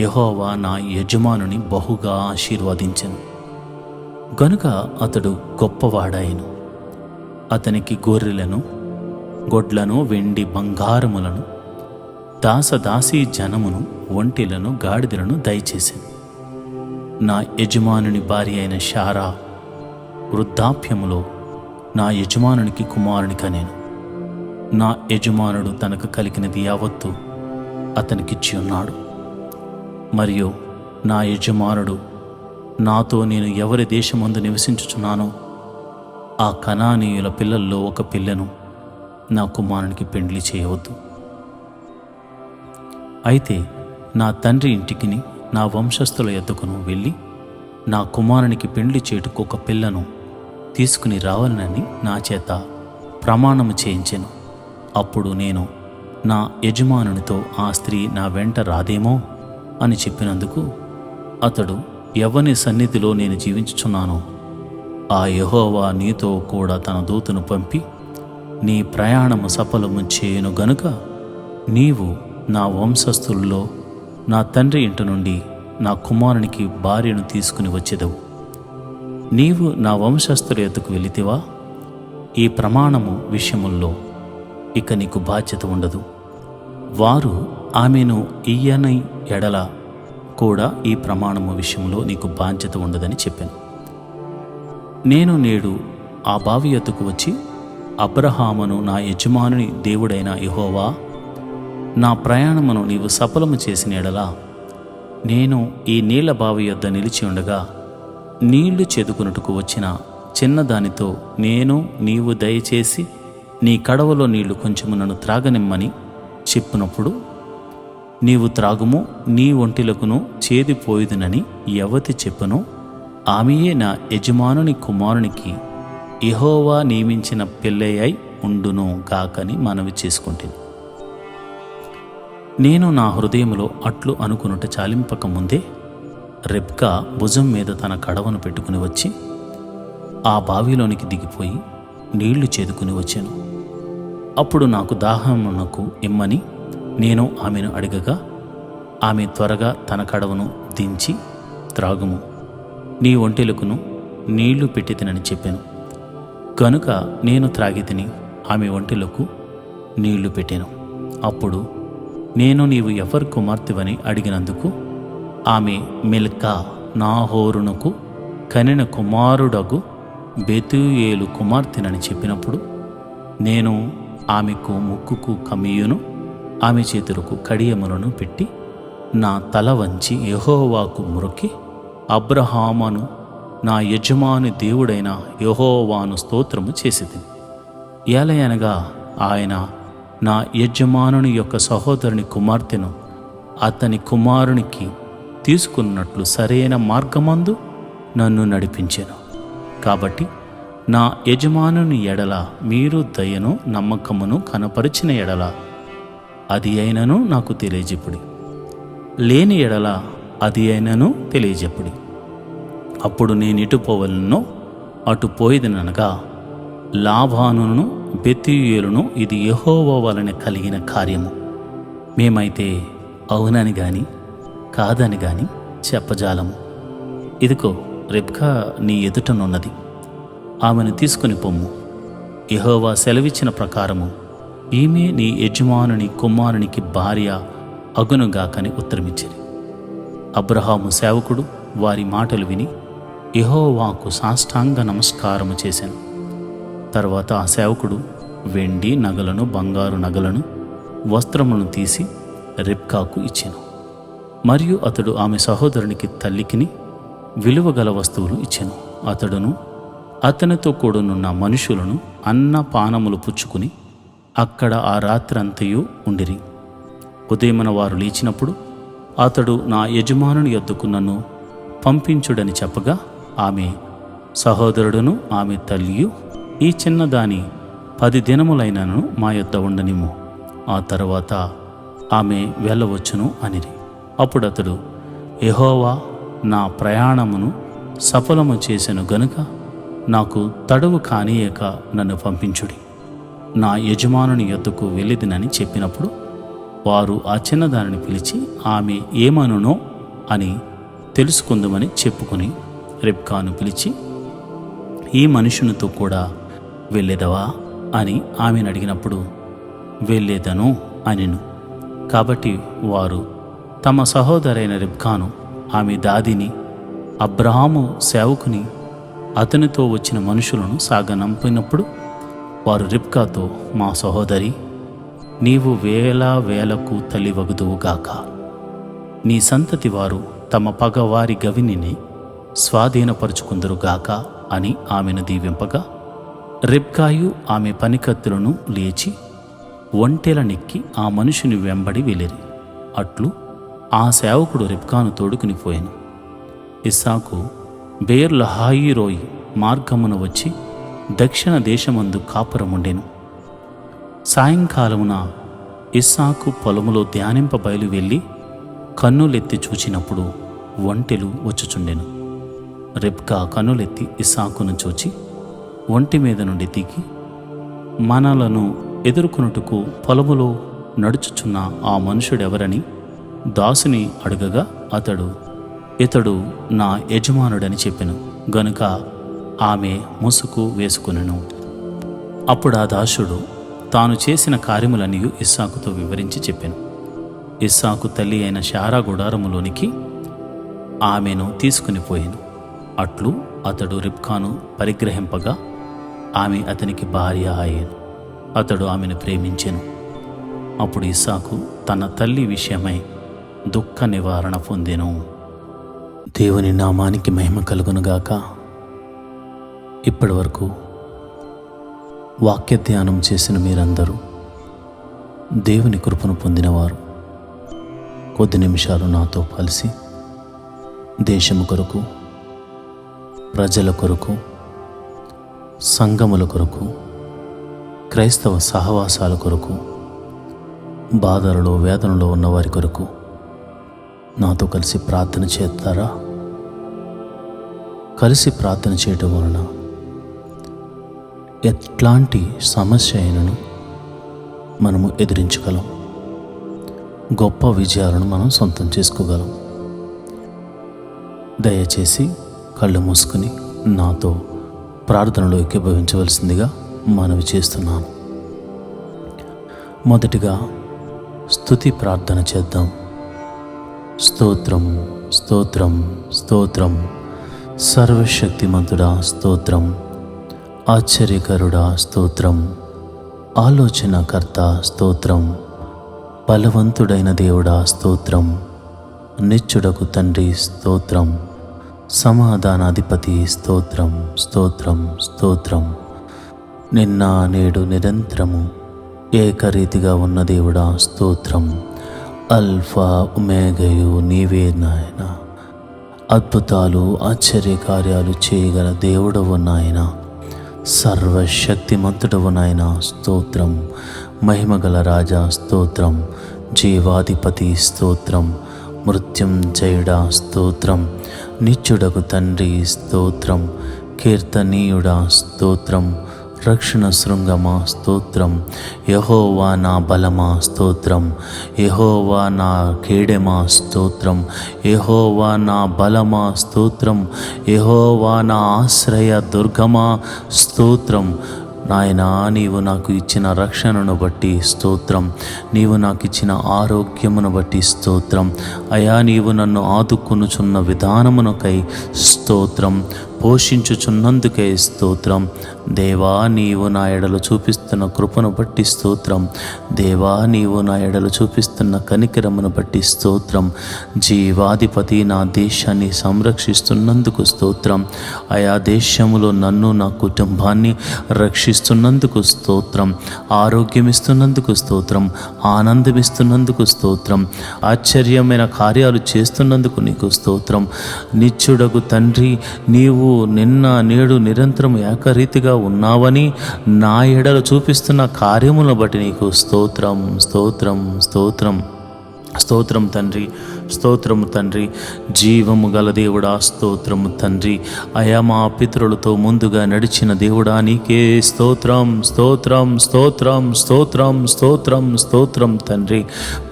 యెహోవా నా యజమానుని బహుగా ఆశీర్వదించెను గనుక అతడు గొప్పవాడాయెను. అతనికి గొర్రెలను గొడ్లను వెండి బంగారములను దాసదాసీ జనమును ఒంటెలను గాడిదలను దయచేశాను. నా యజమానుని భార్య అయిన శారా వృద్ధాప్యములో నా యజమానునికి కుమారుని కనెను. నా యజమానుడు తనకు కలిగినది యావత్తు అతనికిచ్చి ఉన్నాడు. మరియు నా యజమానుడు నాతో, నేను ఎవరి దేశమందు నివసించుచున్నానో ఆ కనానీయుల పిల్లల్లో ఒక పిల్లను నా కుమారునికి పెండ్లి చేయవద్దు. అయితే నా తండ్రి ఇంటికిని నా వంశస్థుల యొద్దకును వెళ్ళి నా కుమారునికి పెండ్లి చేటుకు ఒక పిల్లను తీసుకుని రావాలని నా చేత ప్రమాణము చేయించెను. అప్పుడు నేను నా యజమానునితో, ఆ స్త్రీ నా వెంట రాదేమో అని చెప్పినందుకు అతడు, ఎవని సన్నిధిలో నేను జీవించుచున్నానో ఆ యెహోవా నీతో కూడా తన దూతను పంపి నీ ప్రయాణము సఫలము చేయును గనుక నీవు నా వంశస్థుల్లో నా తండ్రి ఇంటి నుండి నా కుమారునికి భార్యను తీసుకుని వచ్చేదవు. నీవు నా వంశస్థుల యొద్దకు వెళితివా? ఈ ప్రమాణము విషయముల్లో ఇక నీకు బాధ్యత ఉండదు. వారు ఆమెను ఇయ్యని ఎడల కూడా ఈ ప్రమాణము విషయంలో నీకు బాధ్యత ఉండదని చెప్పాను. నేను నేడు ఆ బావి యొద్దకు వచ్చి, అబ్రహామును నా యజమానుని దేవుడైన యెహోవా, నా ప్రయాణమును నీవు సఫలము చేసిన ఎడలా నేను ఈ నీళ్ల బావి యొద్ద నిలిచి ఉండగా నీళ్లు చెదుకునుటకు వచ్చిన చిన్నదానితో నేను, నీవు దయచేసి నీ కడవలో నీళ్లు కొంచెము నన్ను త్రాగనిమ్మని చెప్పినప్పుడు, నీవు త్రాగుము, నీ ఒంటిలకును చేదిపోయిదునని ఎవతి చెప్పను, ఆమెయే నా యజమానుని కుమారునికి యెహోవా నియమించిన పిల్లయ్యై ఉండును గాకని మనవి చేసుకుంటేను. నేను నా హృదయములో అట్లు అనుకునుట చాలింపక ముందే రిబ్కా భుజం మీద తన కడవను పెట్టుకుని వచ్చి ఆ బావిలోనికి దిగిపోయి నీళ్లు చేదుకుని వచ్చాను. అప్పుడు నాకు దాహమునకు ఇమ్మని నేను ఆమెను అడగగా, ఆమె త్వరగా తన కడవను దించి, త్రాగుము, నీ ఒంటెలకును నీళ్లు పెట్టి తినని చెప్పాను. కనుక నేను త్రాగి తిని ఆమె ఒంటెలకు నీళ్లు పెట్టాను. అప్పుడు నేను, నీవు ఎవరి కుమార్తెవని అడిగినందుకు ఆమె మిల్కా నాహోరునకు కనిన కుమారుడగు బెతూయేలు కుమార్తెనని చెప్పినప్పుడు నేను ఆమెకు ముక్కుకు కమియును ఆమె చేతులకు కడియములను పెట్టి నా తల వంచి యెహోవాకు మొరొక్కి అబ్రహామును నా యజమాని దేవుడైన యెహోవాను స్తోత్రము చేసేది. ఏలయనగా ఆయన నా యజమానుని యొక్క సహోదరుని కుమార్తెను అతని కుమారునికి తీసుకున్నట్లు సరైన మార్గమందు నన్ను నడిపించెను. కాబట్టి నా యజమానుని ఎడల మీరు దయను నమ్మకమును కనపరిచిన ఎడల అది అయినను నాకు తెలియజెప్పుడి, లేని ఎడల అది అయినను తెలియజెప్పుడి. అప్పుడు నేను ఇటు పోవలనో అటు పోయేదనగా లాబానును బెతూయేలును ఇది యెహోవా వలన కలిగిన కార్యము, మేమైతే అవునని గాని కాదని గాని చెప్పజాలము. ఇదిగో రెబ్కా నీ ఎదుటనున్నది, ఆమెను తీసుకుని పొమ్ము. యెహోవా సెలవిచ్చిన ప్రకారము ఈమె నీ యజమానుని కుమారునికి భార్య అగునుగాకని ఉత్తరమిచ్చిరి. అబ్రహాము సేవకుడు వారి మాటలు విని యెహోవాకు సాష్టాంగ నమస్కారము చేశాను. తర్వాత ఆ సేవకుడు వెండి నగలను బంగారు నగలను వస్త్రములను తీసి రెబ్కాకు ఇచ్చెను. మరియు అతడు ఆమె సహోదరునికి తల్లికిని విలువగల వస్తువులు ఇచ్చెను. అతడును అతనితో కూడనున్న మనుషులను అన్న పానములు పుచ్చుకుని అక్కడ ఆ రాత్రంతయు ఉండిరి. ఉదయమున వారు లేచినప్పుడు అతడు నా యజమానుని యొద్దకు నన్ను పంపించుడని చెప్పగా ఆమె సహోదరుడును ఆమె తల్లియు ఈ చిన్నదాని 10 దినములైనను మా యొద్ద ఉండనిమ్ము, ఆ తర్వాత ఆమె వెళ్ళవచ్చును అనిరి. అప్పుడు అతడు యెహోవా నా ప్రయాణమును సఫలము చేసెను గనుక నాకు తడవు కానీయక నన్ను పంపించుడి, నా యజమానుని యొద్దకు వెళ్ళిదినని చెప్పినప్పుడు వారు ఆ చిన్నదానిని పిలిచి ఆమె ఏమనునో అని తెలుసుకుందామని చెప్పుకుని రెబ్కాను పిలిచి ఈ మనుషునితో కూడా వెళ్ళేదవా అని ఆమెను అడిగినప్పుడు వెళ్ళేదను అనిను. కాబట్టి వారు తమ సహోదరైన రెబ్కాను ఆమె దాదిని అబ్రహాము సేవకుని అతనితో వచ్చిన మనుషులను సాగనంపినప్పుడు వారు రెబ్కాతో మా సహోదరి నీవు వేల వేలకు తల్లివగుదువుగాక, నీ సంతతి వారు తమ పగవారి గవినిని స్వాధీనపరుచుకుందరుగాక అని ఆమెను దీవింపగా రెబ్కాయు ఆమె పనికత్తులను లేచి ఒంటెలనెక్కి ఆ మనుషుని వెంబడి వెళ్ళిరి. అట్లు ఆ సేవకుడు రెబ్కాను తోడుకుని పోయాను. ఇస్సాకు బేర్లహాయిరోయి మార్గమున వచ్చి దక్షిణ దేశమందు కాపురముండెను. సాయంకాలమున ఇస్సాకు పొలములో ధ్యానింప బయలు వెళ్ళి కన్నులెత్తి చూచినప్పుడు ఒంటెలు వచ్చుచుండెను. రెబ్కా కన్నులెత్తి ఇస్సాకును చూచి ఒంటి మీద నుండి దిగి మనలను ఎదుర్కొనుటకు పొలములో నడుచుచున్న ఆ మనుషుడెవరని దాసుని అడగగా ఇతడు నా యజమానుడని చెప్పెను గనుక ఆమె ముసుగు వేసుకొనెను. అప్పుడు ఆ దాసుడు తాను చేసిన కార్యములన్నీ ఇస్సాకుతో వివరించి చెప్పెను. ఇస్సాకు తల్లి అయిన శారా గుడారములోనికి ఆమెను తీసుకుని పోయెను. అట్లు అతడు రెబ్కాను పరిగ్రహింపగా ఆమె అతనికి భార్య అయ్యెను. అతడు ఆమెను ప్రేమించెను. అప్పుడు ఇస్సాకు తన తల్లి విషయమై దుఃఖ నివారణ పొందెను. దేవుని నామానికి మహిమ కలుగునుగాక. ఇప్పటి వరకు వాక్య ధ్యానం చేసిన మీరందరూ దేవుని కృపను పొందినవారు. కొద్ది నిమిషాలు నాతో కలిసి దేశము కొరకు, ప్రజల కొరకు, సంఘముల కొరకు, క్రైస్తవ సహవాసాల కొరకు, బాధలలో వేదనలో ఉన్నవారి కొరకు నాతో కలిసి ప్రార్థన చేస్తారా? కలిసి ప్రార్థన చేయటం వలన ఎట్లాంటి సమస్య అయినను మనము ఎదిరించగలం, గొప్ప విజయాలను మనం సొంతం చేసుకోగలం. దయచేసి కళ్ళు మూసుకుని నాతో ప్రార్థనలో ఏకీభవించవలసిందిగా మనవి చేస్తున్నాను. మొదటిగా స్తుతి ప్రార్థన చేద్దాం. స్తోత్రం, స్తోత్రం, స్తోత్రం, సర్వశక్తిమంతుడా స్తోత్రం. ఆశ్చర్యకరుడా స్తోత్రం, ఆలోచనకర్త స్తోత్రం, బలవంతుడైన దేవుడా స్తోత్రం, నిత్యుడకు తండ్రి స్తోత్రం, సమాధానాధిపతి స్తోత్రం స్తోత్రం స్తోత్రం. నిన్న నేడు నిరంతరము ఏకరీతిగా ఉన్న దేవుడా స్తోత్రం. అల్ఫా ఒమేగయు నీవే నాయన. అద్భుతాలు ఆశ్చర్యకార్యాలు చేయగల దేవుడవు నాయన. సర్వశక్తిమంతుడవు నాయన స్తోత్రం. మహిమగల రాజా స్తోత్రం. జీవాధిపతి స్తోత్రం. మృత్యుంజయుడా స్తోత్రం. నిత్యుడకు తండ్రి స్తోత్రం. కీర్తనీయుడా స్తోత్రం. రక్షణ శృంగమా స్తోత్రం. యెహోవా నా బలమా స్తోత్రం. యెహోవా నా కేడెమా స్తోత్రం. యెహోవా నా బలమా స్తోత్రం. యెహోవా నా ఆశ్రయ దుర్గమా స్తోత్రం. నాయనా, నీవు నాకు ఇచ్చిన రక్షణను బట్టి స్తోత్రం. నీవు నాకు ఇచ్చిన ఆరోగ్యమును బట్టి స్తోత్రం. అయా, నీవు నన్ను ఆదుకొనుచున్న విధానమునకై స్తోత్రం. పోషించుచున్నందుకే స్తోత్రం. దేవా, నీవు నా ఎడలు చూపిస్తున్న కృపను బట్టి స్తోత్రం. దేవా, నీవు నా ఎడలు చూపిస్తున్న కనికరమును బట్టి స్తోత్రం. జీవాధిపతి నా దేశాన్ని సంరక్షిస్తున్నందుకు స్తోత్రం. ఆయా దేశములో నన్ను నా కుటుంబాన్ని రక్షిస్తున్నందుకు స్తోత్రం. ఆరోగ్యమిస్తున్నందుకు స్తోత్రం. ఆనందమిస్తున్నందుకు స్తోత్రం. ఆశ్చర్యమైన కార్యాలు చేస్తున్నందుకు నీకు స్తోత్రం. నిత్యుడగు తండ్రి, నీవు నిన్న నేడు నిరంతరం ఏకరీతిగా ఉన్నావని నా ఎడల చూపిస్తున్న కార్యములను బట్టి నీకు స్తోత్రం స్తోత్రం స్తోత్రం స్తోత్రం తండ్రి. స్తోత్రము తండ్రి. జీవము గల దేవుడా స్తోత్రము తండ్రి. అయా, మా పితరులతో ముందుగా నడిచిన దేవుడా నీకే స్తోత్రం స్తోత్రం స్తోత్రం స్తోత్రం స్తోత్రం స్తోత్రం తండ్రి.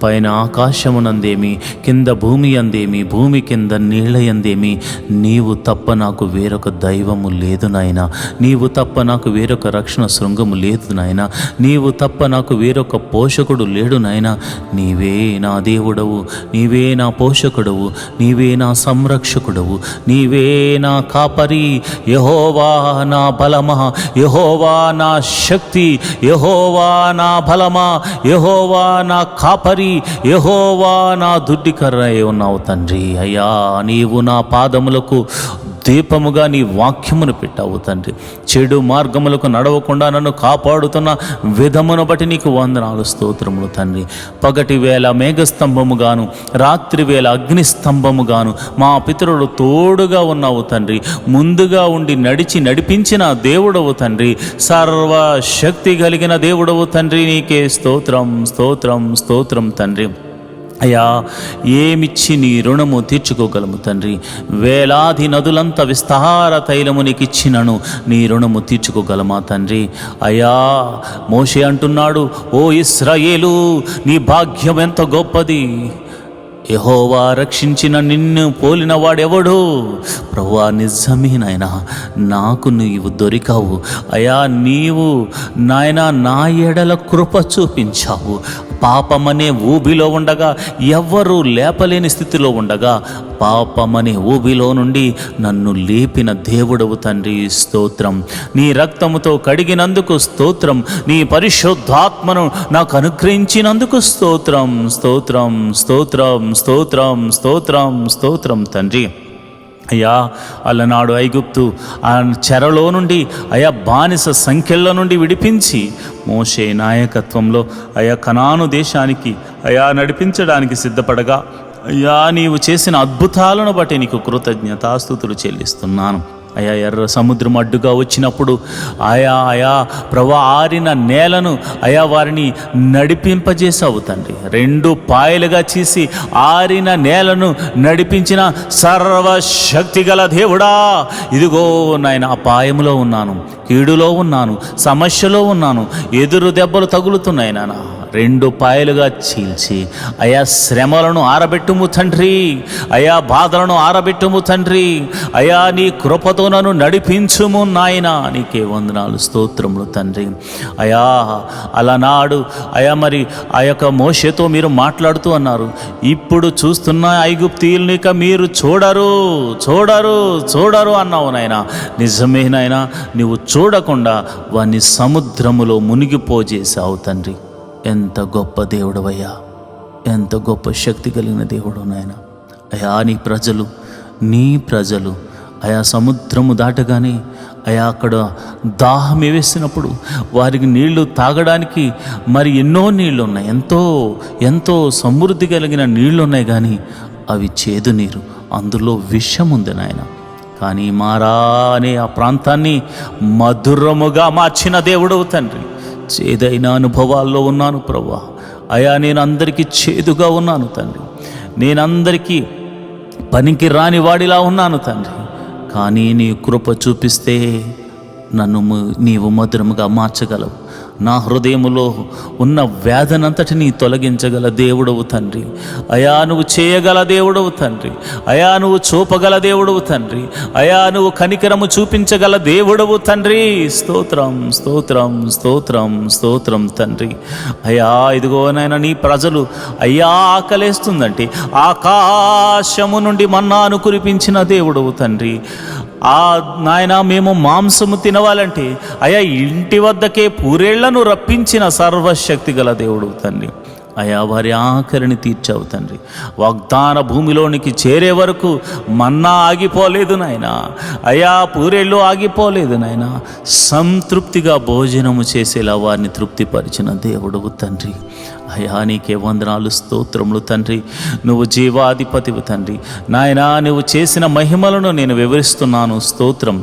పైన ఆకాశమునందేమి, కింద భూమి అందేమి, భూమి కింద నీళ్ళయందేమి, నీవు తప్ప నాకు వేరొక దైవము లేదు నాయన. నీవు తప్ప నాకు వేరొక రక్షణ శృంగము లేదు నాయన. నీవు తప్ప నాకు వేరొక పోషకుడు లేడు నాయన. నీవే నా దేవుడవు, నీవే నా పోషకుడవు, నీవే నా సంరక్షకుడవు, నీవే నా కాపరి. యెహోవా నా బలమా, యెహోవా నా శక్తి, యెహోవా నా బలమా, యెహోవా నా కాపరి, యెహోవా నా దుడ్డికర్ర ఉన్నావు తండ్రి. అయ్యా, నీవు నా పాదములకు దీపముగా నీ వాక్యమును పెట్టావు తండ్రి. చెడు మార్గములకు నడవకుండా నన్ను కాపాడుతున్న విధమును బట్టి నీకు వందనాలు స్తోత్రములు తండ్రి. పగటి వేళ మేఘస్తంభముగాను, రాత్రి వేళ అగ్నిస్తంభముగాను మా పితరులు తోడుగా ఉన్నావు తండ్రి. ముందుగా ఉండి నడిపించిన దేవుడవు తండ్రి. సర్వశక్తి కలిగిన దేవుడవు తండ్రి. నీకే స్తోత్రం స్తోత్రం స్తోత్రం తండ్రి. అయ్యా, ఏమిచ్చి నీ రుణము తీర్చుకోగలము తండ్రి. వేలాది నదులంత విస్తార తైలము నీకు ఇచ్చినను నీ రుణము తీర్చుకోగలమా తండ్రి. అయ్యా, మోషే అంటున్నాడు, ఓ ఇశ్రాయేలు, నీ భాగ్యం ఎంత గొప్పది. యెహోవా రక్షించిన నిన్ను పోలిన వాడెవడు? ప్రభువా, నిజమే నాయన, నాకు నీవు దొరికావు. అయా, నీవు నాయన నా ఎడల కృప చూపించావు. పాపమనే ఊబిలో ఉండగా, ఎవ్వరూ లేపలేని స్థితిలో ఉండగా, పాపమనే ఊబిలో నుండి నన్ను లేపిన దేవుడవు తండ్రి. స్తోత్రం. నీ రక్తముతో కడిగినందుకు స్తోత్రం. నీ పరిశుద్ధాత్మను నాకు అనుగ్రహించినందుకు స్తోత్రం స్తోత్రం స్తోత్రం స్తోత్రం స్తోత్రం స్తోత్రం తండ్రి. అయ్యా, అలనాడు ఐగుప్తు ఆ చెరలో నుండి, అయా బానిస సంఖ్యల నుండి విడిపించి మోషే నాయకత్వంలో అయా కనాను దేశానికి అయా నడిపించడానికి సిద్ధపడగా, అయ్యా నీవు చేసిన అద్భుతాలను బట్టి నీకు కృతజ్ఞతాస్తుతులు చెల్లిస్తున్నాను. అయా, ఎర్ర సముద్రం అడ్డుగా వచ్చినప్పుడు ఆయా ప్రభా ఆరిన నేలను అయా వారిని నడిపింపజేసావు తండ్రి. 2 పాయలుగా చేసి ఆరిన నేలను నడిపించిన సర్వశక్తి గల దేవుడా, ఇదిగో నాయన అపాయములో ఉన్నాను, కీడులో ఉన్నాను, సమస్యలో ఉన్నాను, ఎదురు దెబ్బలు తగులుతున్నాయి నాన్న. 2 పాయలుగా చీల్చి, అయా శ్రమలను ఆరబెట్టుము తండ్రి, అయా బాధలను ఆరబెట్టుము తండ్రి, అయా నీ కృపతో నన్ను నడిపించుము నాయనా. నీకే వందనాలు, స్తోత్రములు తండ్రి. అయా అలనాడు అయా మరి ఆ యొక్క మోషేతో మీరు మాట్లాడుతూ అన్నారు, ఇప్పుడు చూస్తున్న ఐగుప్తీయుల్ని ఇక మీరు చూడరు చూడరు చూడరు అన్నావు నాయనా. నిజమే నాయనా, నువ్వు చూడకుండా వాన్ని సముద్రములో మునిగిపోజేసావు తండ్రి. ఎంత గొప్ప దేవుడవయ్యా, ఎంత గొప్ప శక్తి కలిగిన దేవుడు నాయన. అయా నీ ప్రజలు అయా సముద్రము దాటగానే అయా అక్కడ దాహం వేసినప్పుడు వారికి నీళ్లు తాగడానికి మరి ఎన్నో నీళ్లు ఉన్నాయి, ఎంతో ఎంతో సమృద్ధి కలిగిన నీళ్లు ఉన్నాయి, కానీ అవి చేదు నీరు, అందులో విషం ఉంది నాయన. కానీ మారా అనే ఆ ప్రాంతాన్ని మధురముగా మార్చిన దేవుడవు తండ్రి. చేదైన అనుభవాల్లో ఉన్నాను ప్రభువా. అయా నేను అందరికీ చేదుగా ఉన్నాను తండ్రి, నేనందరికీ పనికి రాని వాడిలా ఉన్నాను తండ్రి. కానీ నీ కృప చూపిస్తే నన్ను నీవు మధురముగా మార్చగలవు. నా హృదయములో ఉన్న వ్యాధనంతటిని తొలగించగల దేవుడవు తండ్రి. అయా నువ్వు చేయగల దేవుడవు తండ్రి. అయా నువ్వు చూపగల దేవుడవు తండ్రి. అయా నువ్వు కనికరము చూపించగల దేవుడవు తండ్రి. స్తోత్రం స్తోత్రం స్తోత్రం స్తోత్రం తండ్రి. అయా ఇదిగోనైనా నీ ప్రజలు అయ్యా ఆకలేస్తుందంటే ఆకాశము నుండి మన్నాను కురిపించిన దేవుడవు తండ్రి. నాయన మేము మాంసము తినవాలంటే అయా ఇంటి వద్దకే పూరేళ్లను రప్పించిన సర్వశక్తి గల దేవుడు తండ్రి. అయా వారి ఆఖరిని తీర్చావు తండ్రి. వాగ్దాన భూమిలోనికి చేరే వరకు మన్నా ఆగిపోలేదు నాయన. అయా పూరేళ్ళు ఆగిపోలేదు నాయన. సంతృప్తిగా భోజనము చేసేలా వారిని తృప్తిపరిచిన దేవుడు తండ్రి. అయా నీకే వందనాలు, స్తోత్రములు తండ్రి. నువ్వు జీవాధిపతివు తండ్రి. నాయనా నువ్వు చేసిన మహిమలను నేను వివరిస్తున్నాను. స్తోత్రం.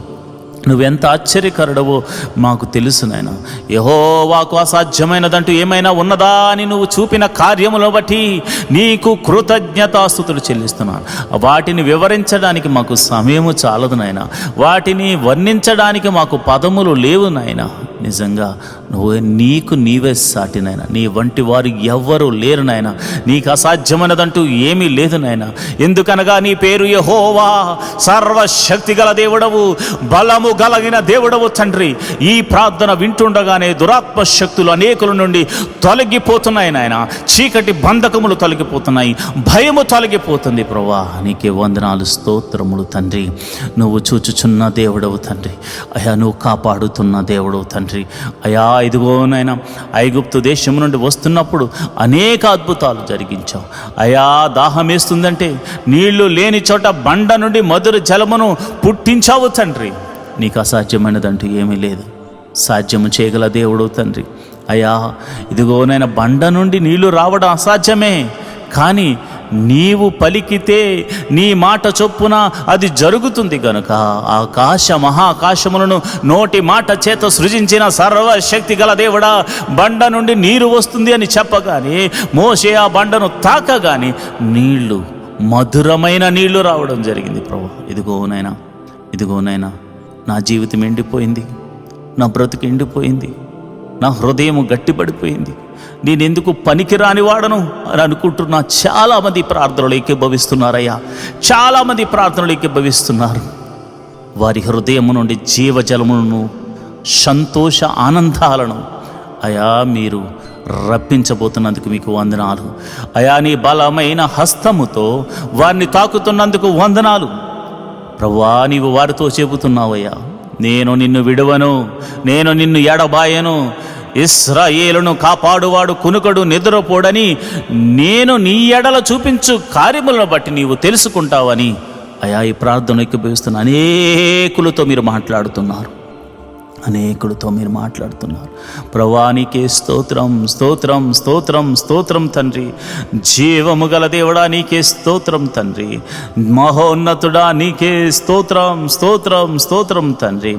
నువ్వెంత ఆశ్చర్యకరుడవో మాకు తెలుసు నాయన. యెహోవాకు అసాధ్యమైనదంటూ ఏమైనా ఉన్నదా అని నువ్వు చూపిన కార్యములను బట్టి నీకు కృతజ్ఞతాస్తుతులు చెల్లిస్తున్నాను. వాటిని వివరించడానికి మాకు సమయము చాలదు నాయన. వాటిని వర్ణించడానికి మాకు పదములు లేవు నాయన. నిజంగా నీకు నీవే సాటి నాయన. నీ వంటి వారు ఎవ్వరూ లేరు నాయన. నీకు అసాధ్యమైనదంటూ ఏమీ లేదు నాయన. ఎందుకనగా నీ పేరు యెహోవా, సర్వశక్తి గల దేవుడవు, బలము గలిగిన దేవుడవు తండ్రి. ఈ ప్రార్థన వింటుండగానే దురాత్మ శక్తులు అనేకుల నుండి తొలగిపోతున్నాయి నాయన. చీకటి బంధకములు తొలగిపోతున్నాయి, భయము తొలగిపోతుంది ప్రభువా. నీకే వందనాలు, స్తోత్రములు తండ్రి. నువ్వు చూచుచున్న దేవుడవు తండ్రి. అయా నువ్వు కాపాడుతున్న దేవుడవు తండ్రి. అయా ఇదిగోనైనా ఐగుప్తు దేశం నుండి వస్తున్నప్పుడు అనేక అద్భుతాలు జరిగించావు. అయా దాహం వేస్తుందంటే నీళ్లు లేని చోట బండ నుండి మధుర జలమును పుట్టించావు తండ్రి. నీకు అసాధ్యమైనదంటూ ఏమీ లేదు. సాధ్యము చేయగల దేవుడు తండ్రి. అయా ఇదిగోనైనా బండ నుండి నీళ్లు రావడం అసాధ్యమే, కానీ నీవు పలికితే నీ మాట చొప్పున అది జరుగుతుంది గనుక మహాకాశములను నోటి మాట చేత సృజించిన సర్వశక్తి గల దేవుడా, బండ నుండి నీరు వస్తుంది అని చెప్పగానే మోషే ఆ బండను తాకగానే నీళ్లు, మధురమైన నీళ్లు రావడం జరిగింది ప్రభు. ఇదిగోనైనా నా జీవితం ఎండిపోయింది, నా బ్రతుకు ఎండిపోయింది, నా హృదయం గట్టిపడిపోయింది, నేనెందుకు పనికిరాని వాడను అని అనుకుంటున్నా. చాలామంది ప్రార్థనలు ఏకీభవిస్తున్నారయ్యా. చాలామంది ప్రార్థనలు ఏకీభవిస్తున్నారు. వారి హృదయం నుండి జీవజలములను, సంతోష ఆనందాలను అయా మీరు రప్పించబోతున్నందుకు మీకు వందనాలు. అయా నీ బలమైన హస్తముతో వారిని తాకుతున్నందుకు వందనాలు ప్రభువా. నీవు వారితో చెబుతున్నావయ్యా, నేను నిన్ను విడువను, నేను నిన్ను ఎడబాయను, ఇశ్రాయేలును కాపాడువాడు కునుకడు నిద్రపోడని నేను నీ ఎడల చూపించు కార్యములను బట్టి నీవు తెలుసుకుంటావని అయా ఈ ప్రార్థన ఎక్కిపోయిస్తున్న అనేకులతో మీరు మాట్లాడుతున్నారు. ప్రభువా నీకే స్తోత్రం స్తోత్రం స్తోత్రం స్తోత్రం తండ్రి. జీవము గల దేవుడా నీకే స్తోత్రం తండ్రి. మహోన్నతుడా నీకే స్తోత్రం స్తోత్రం స్తోత్రం తండ్రి.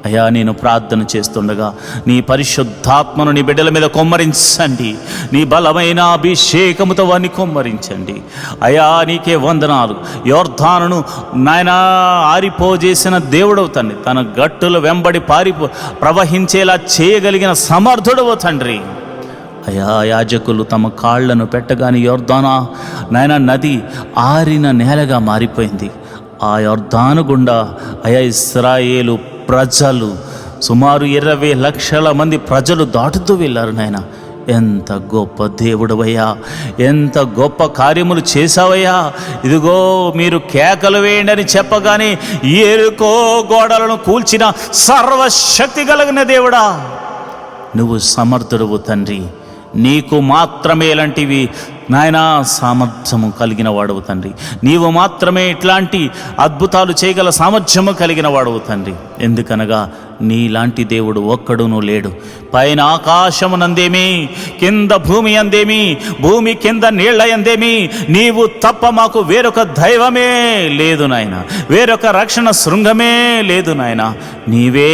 అయ్యా నేను ప్రార్థన చేస్తుండగా నీ పరిశుద్ధాత్మను నీ బిడ్డల మీద కొమ్మరించండి. నీ బలమైన అభిషేకముతో వారిని కొమ్మరించండి. అయ్యా నీకే వందనాలు. యోర్దానును నాయనా ఆరిపోజేసిన దేవుడవు తండ్రి. తన గట్టుల వెంబడి ప్రవహించేలా చేయగలిగిన సమర్థుడవు తండ్రి. అయా యాజకులు తమ కాళ్లను పెట్టగానే యొర్దానా నాయన నది ఆరిన నేలగా మారిపోయింది. ఆ యొర్దాను గుండా అయా ఇశ్రాయేలు ప్రజలు సుమారు 20 లక్షల మంది ప్రజలు దాటుతూ వెళ్ళారు. నాయన ఎంత గొప్ప దేవుడవయ్యా, ఎంత గొప్ప కార్యములు చేశావయ్యా. ఇదిగో మీరు కేకలు వేయండి అని చెప్పగానే ఎరుకో గోడలను కూల్చిన సర్వశక్తి కలిగిన దేవుడా, నువ్వు సమర్థుడవు తండ్రి. నీకు మాత్రమే ఇలాంటివి నాయనా సామర్థ్యము కలిగిన వాడవు తండ్రి. నీవు మాత్రమే ఇట్లాంటి అద్భుతాలు చేయగల సామర్థ్యము కలిగిన వాడవు తండ్రి. ఎందుకనగా నీలాంటి దేవుడు ఒక్కడునూ లేడు. పైన ఆకాశమునందేమి, కింద భూమి అందేమి, భూమి కింద నీళ్ల అందేమి, నీవు తప్ప మాకు వేరొక దైవమే లేదు నాయన, వేరొక రక్షణ శృంగమే లేదు నాయన. నీవే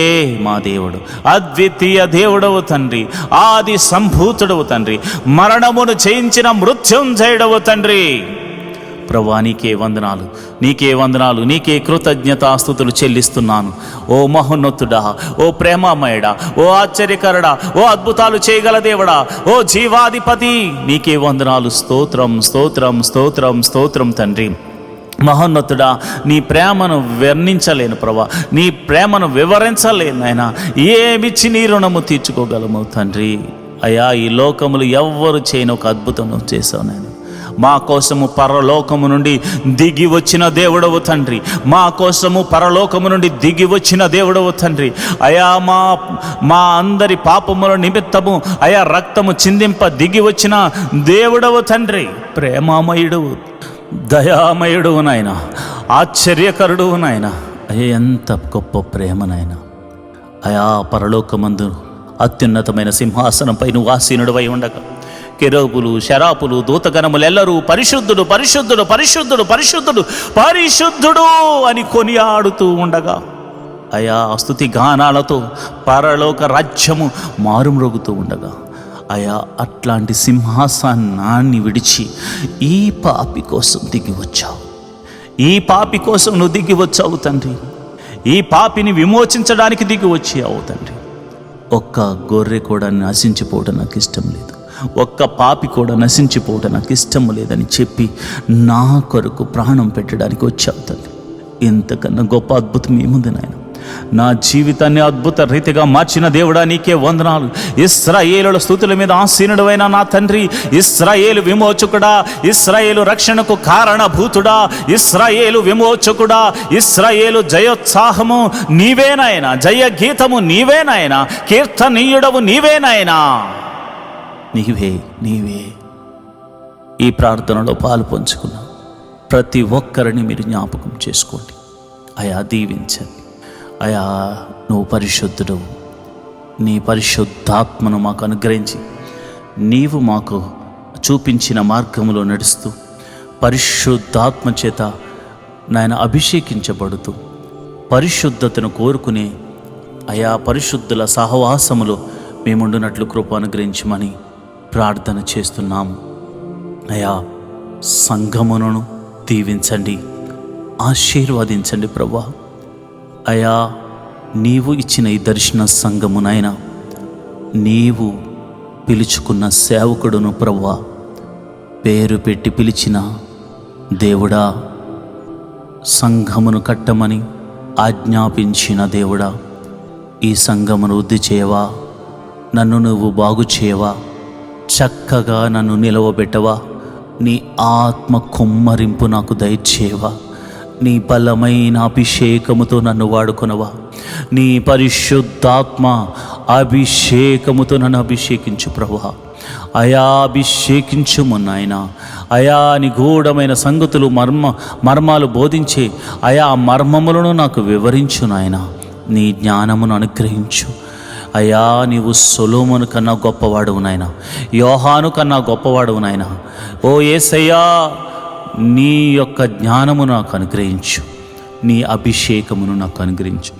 మా దేవుడు, అద్వితీయ దేవుడవు తండ్రి, ఆది సంభూతుడవు తండ్రి, మరణమును జయించిన మృత్యుంజయుడవు తండ్రి. ప్రభువా నీకే వందనాలు, నీకే వందనాలు, నీకే కృతజ్ఞతాస్తుతులు చెల్లిస్తున్నాను. ఓ మహోన్నతుడా, ఓ ప్రేమామయుడా, ఓ ఆశ్చర్యకరుడా, ఓ అద్భుతాలు చేయగల దేవుడా, ఓ జీవాధిపతి, నీకే వందనాలు. స్తోత్రం స్తోత్రం స్తోత్రం స్తోత్రం తండ్రి. మహోన్నతుడా, నీ ప్రేమను వర్ణించలేను ప్రభా, నీ ప్రేమను వివరించలేను నాయనా. ఏమిచ్చి నీ రుణము తీర్చుకోగలము తండ్రి. అయ్యా ఈ లోకములు ఎవ్వరు చేయని ఒక అద్భుతం చేశావు నాయన. మా కోసము పరలోకము నుండి దిగి వచ్చిన దేవుడవు తండ్రి, మా కోసము పరలోకము నుండి దిగి వచ్చిన దేవుడవు తండ్రి. అయా మా అందరి పాపముల నిమిత్తము అయా రక్తము చిందింప దిగి వచ్చిన దేవుడవు తండ్రి. ప్రేమామయుడువు, దయామయుడువు నాయన, ఆశ్చర్యకరుడువు నాయన. అయ్యా ఎంత గొప్ప ప్రేమ నాయన. అయా పరలోకమందు అత్యున్నతమైన సింహాసనంపై నువ్వు ఆసీనుడివై ఉండగా కెరూబులు, శరాపులు, దూతగణములెల్లరూ పరిశుద్ధుడు పరిశుద్ధుడు పరిశుద్ధుడు పరిశుద్ధుడు పరిశుద్ధుడు అని కొనియాడుతూ ఉండగా అయా స్తుతి గానాలతో పరలోక రాజ్యము మారుమ్రోగుతూ ఉండగా అయా అట్లాంటి సింహాసనాన్ని విడిచి ఈ పాపి కోసం దిగి వచ్చావు. ఈ పాపి కోసం నువ్వు దిగి వచ్చావు తండ్రి. ఈ పాపిని విమోచించడానికి దిగి వచ్చావు తండ్రి. ఒక్క గొర్రె కూడా నశించిపోవడం నాకు ఇష్టం లేదు, ఒక్క పాపి కూడా నశించిపోవడం నాకు ఇష్టం లేదని చెప్పి నా కొరకు ప్రాణం పెట్టడానికి వచ్చావు తండ్రి. ఇంతకన్నా గొప్ప అద్భుతం ఏముంది నాయన. నా జీవితాన్ని అద్భుత రీతిగా మార్చిన దేవుడా నీకే వందనాలు. ఇశ్రాయేలుల స్తుతుల మీద ఆసీనుడైన నా తండ్రి, ఇశ్రాయేలు విమోచకుడా, ఇశ్రాయేలు రక్షణకు కారణభూతుడా, ఇశ్రాయేలు విమోచకుడా, ఇశ్రాయేలు జయోత్సాహము నీవేనాయన, జయ గీతము నీవేనాయన, కీర్తనీయుడవు నీవేనాయనా. నీవే నీవే ఈ ప్రార్థనలో పాలు పంచుకున్న ప్రతి ఒక్కరిని మీరు జ్ఞాపకం చేసుకోండి. అయా దీవించండి. అయా నువ్వు పరిశుద్ధుడు, నీ పరిశుద్ధాత్మను మాకు అనుగ్రహించి నీవు మాకు చూపించిన మార్గంలో నడుస్తూ పరిశుద్ధాత్మ చేత నాయన అభిషేకించబడుతూ పరిశుద్ధతను కోరుకునే అయా పరిశుద్ధుల సహవాసములో మేముండునట్లు కృప అనుగ్రహించమని ప్రార్థన చేస్తున్నాము. అయా సంఘమును దీవించండి, ఆశీర్వదించండి ప్రభువా. అయా నీవు ఇచ్చిన ఈ దర్శన సంఘమునైనా నీవు పిలుచుకున్న సేవకుడును ప్రభువా, పేరు పెట్టి పిలిచిన దేవుడా, సంఘమును కట్టమని ఆజ్ఞాపించిన దేవుడా, ఈ సంఘమును వృద్ధి చేయవా, నన్ను నువ్వు బాగు చేయవా, చక్కగా నన్ను నిలవబెట్టవా, నీ ఆత్మ కుమ్మరింపు నాకు దయచేయవా, నీ బలమైన అభిషేకముతో నన్ను వాడుకొనవా, నీ పరిశుద్ధాత్మ అభిషేకముతో నన్ను అభిషేకించు ప్రభువా. అయా అభిషేకించుము నాయనా. అయా నిగూఢమైన సంగతులు మర్మాలు బోధించే అయా మర్మములను నాకు వివరించు నాయనా. నీ జ్ఞానమును అనుగ్రహించు అయా. నీవు సొలొమోను కన్నా గొప్పవాడువు నాయనా, యోహాను కన్నా గొప్పవాడువు నాయనా. ఓ యేసయ్యా, నీ యొక్క జ్ఞానము నాకు అనుగ్రహించు, నీ అభిషేకమును నాకు అనుగ్రహించు,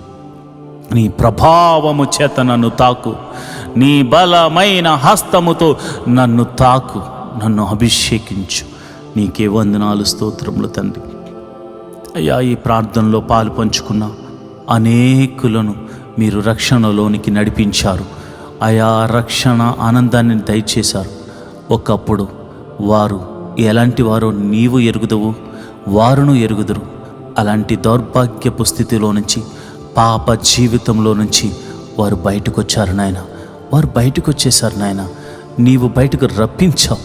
నీ ప్రభావము చేత నన్ను తాకు, నీ బలమైన హస్తముతో నన్ను తాకు, నన్ను అభిషేకించు. నీకే వందనాలు, స్తోత్రములు తండ్రి. అయ్యా ఈ ప్రార్థనలో పాలు పంచుకున్న అనేకులను మీరు రక్షణలోనికి నడిపించారు. ఆయా రక్షణ ఆనందాన్ని దయచేశారు. ఒకప్పుడు వారు ఎలాంటి వారో నీవు ఎరుగుదువు, వారును ఎరుగుదురు. అలాంటి దౌర్భాగ్యపు స్థితిలో నుంచి, పాప జీవితంలో నుంచి వారు బయటకు వచ్చారు నాయన. వారు బయటకు వచ్చేసారు నాయన. నీవు బయటకు రప్పించావు,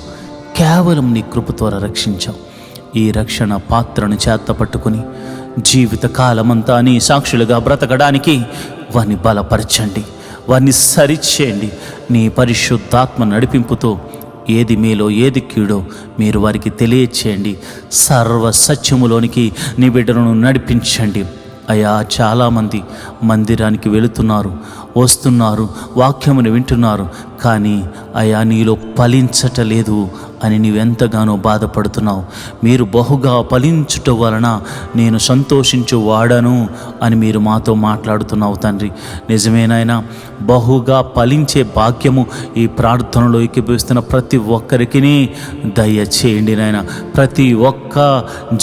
కేవలం నీ కృప ద్వారా రక్షించావు. ఈ రక్షణ పాత్రను చేత పట్టుకుని జీవితకాలమంతా నీ సాక్షులుగా బ్రతకడానికి వారిని బలపరచండి, వారిని సరిచేయండి. నీ పరిశుద్ధాత్మ నడిపింపుతో ఏది మేలో ఏది కీడో మీరు వారికి తెలియచేయండి. సర్వ సత్యములోనికి నీ బిడ్డలను నడిపించండి. అయ్యా, చాలామంది మందిరానికి వెళుతున్నారు, వస్తున్నారు, వాక్యమును వింటున్నారు, కానీ అయ్యా నీలో ఫలించటలేదు అని నీవెంతగానో బాధపడుతున్నావు. మీరు బహుగా ఫలించుట వలన నేను సంతోషించు వాడను అని మీరు మాతో మాట్లాడుతున్నావు తండ్రి. నిజమేనాయనా, బహుగా ఫలించే భాగ్యము ఈ ప్రార్థనలో ఏకీభవిస్తున్న ప్రతి ఒక్కరికి దయచేయండి నాయన. ప్రతి ఒక్క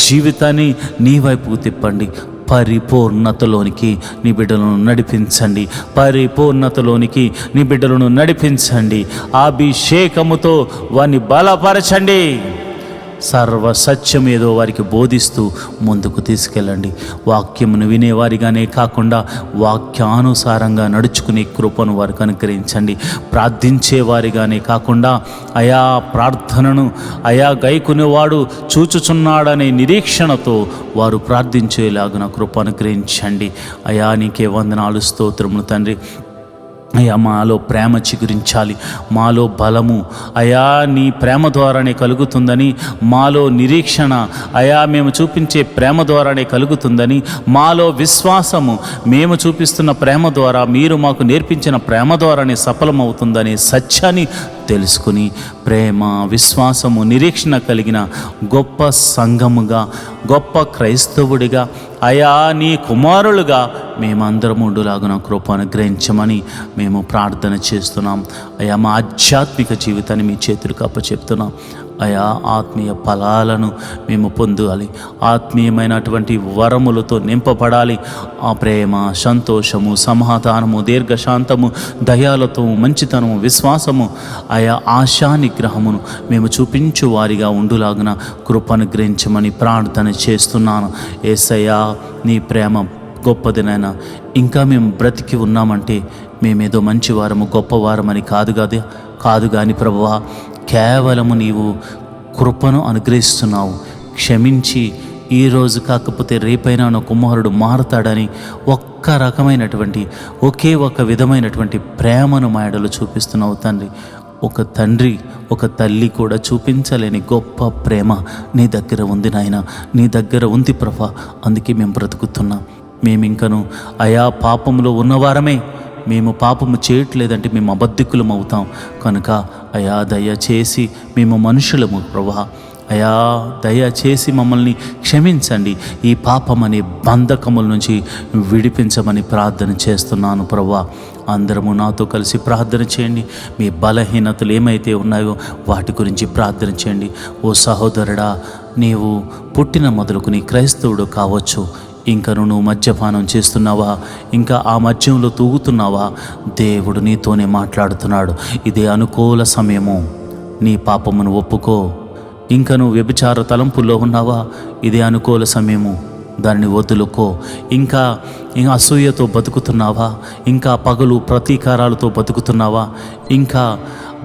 జీవితాన్ని నీ వైపుకు తిప్పండి. పరిపూర్ణతలోనికి నీ బిడ్డలను నడిపించండి. పరిపూర్ణతలోనికి నీ బిడ్డలను నడిపించండి. అభిషేకముతో వారిని బలపరచండి. సర్వ సత్యం ఏదో వారికి బోధిస్తూ ముందుకు తీసుకెళ్ళండి. వాక్యమును వినేవారిగానే కాకుండా వాక్యానుసారంగా నడుచుకునే కృపను వారికి అనుగ్రహించండి. ప్రార్థించేవారిగానే కాకుండా అయా ప్రార్థనను గైకునేవాడు చూచుచున్నాడనే నిరీక్షణతో వారు ప్రార్థించేలాగున కృప అనుగ్రహించండి. అయా నీకే వందనాలు, స్తోత్రములు తండ్రి. అయ్యా, మాలో ప్రేమ చిగురించాలి, మాలో బలము అయా నీ ప్రేమ ద్వారానే కలుగుతుందని, మాలో నిరీక్షణ అయా మేము చూపించే ప్రేమ ద్వారానే కలుగుతుందని, మాలో విశ్వాసము మేము చూపిస్తున్న ప్రేమ ద్వారా, మీరు మాకు నేర్పించిన ప్రేమ ద్వారానే సఫలమవుతుందనే సత్యాన్ని తెలుసుకుని ప్రేమ, విశ్వాసము, నిరీక్షణ కలిగిన గొప్ప సంఘముగా, గొప్ప క్రైస్తవుడిగా అయా నీ కుమారులుగా మేమందరం ఉండులాగున కృప అనుగ్రహించమని మేము ప్రార్థన చేస్తున్నాం. అయా, మా ఆధ్యాత్మిక జీవితాన్ని మీ చేతులకు అప్పచెప్తున్నాం. అయా, ఆత్మీయ ఫలాలను మేము పొందాలి, ఆత్మీయమైనటువంటి వరములతో నింపబడాలి. ఆ ప్రేమ, సంతోషము, సమాధానము, దీర్ఘశాంతము, దయాలతో, మంచితనము, విశ్వాసము, అయా ఆశా నిగ్రహమును మేము చూపించు వారిగా ఉండులాగున కృప అనుగ్రహించమని ప్రార్థన చేస్తున్నాను. యేసయ్యా, నీ ప్రేమ గొప్పదినైనా. ఇంకా మేము బ్రతికి ఉన్నామంటే మేమేదో మంచివారము, గొప్పవారమని కాదు కానీ ప్రభువా, కేవలము నీవు కృపను అనుగ్రహిస్తున్నావు. క్షమించి ఈరోజు కాకపోతే రేపైనా నా కుమారుడు మారతాడని ఒక్క రకమైనటువంటి, ఒకే ఒక విధమైనటువంటి ప్రేమను మా ఎడలో చూపిస్తున్నావు తండ్రి. ఒక తండ్రి, ఒక తల్లి కూడా చూపించలేని గొప్ప ప్రేమ నీ దగ్గర ఉంది నాయన, నీ దగ్గర ఉంది ప్రభా. అందుకే మేము బ్రతుకుతున్నాం. మేమింకను అయా పాపంలో ఉన్నవారమే. మేము పాపము చేయట్లేదంటే మేము అబద్ధికులం అవుతాం. కనుక అయా దయచేసి మేము మనుషులము ప్రభా. అయా దయచేసి మమ్మల్ని క్షమించండి. ఈ పాపం అనే బంధకముల నుంచి విడిపించమని ప్రార్థన చేస్తున్నాను ప్రభా. అందరము నాతో కలిసి ప్రార్థన చేయండి. మీ బలహీనతలు ఏమైతే ఉన్నాయో వాటి గురించి ప్రార్థన చేయండి. ఓ సహోదరుడా, నీవు పుట్టిన మొదలుకుని క్రైస్తవుడు కావచ్చు, ఇంకా నువ్వు మద్యపానం చేస్తున్నావా, ఇంకా ఆ మద్యంలో తూగుతున్నావా, దేవుడు నీతోనే మాట్లాడుతున్నాడు. ఇదే అనుకూల సమయము. నీ పాపమును ఒప్పుకో. ఇంకా నువ్వు వ్యభిచార తలంపుల్లో ఉన్నావా, ఇదే అనుకూల సమయము. దాన్ని వదులుకో. ఇంకా అసూయతో బతుకుతున్నావా, ఇంకా పగలు ప్రతీకారాలతో బతుకుతున్నావా, ఇంకా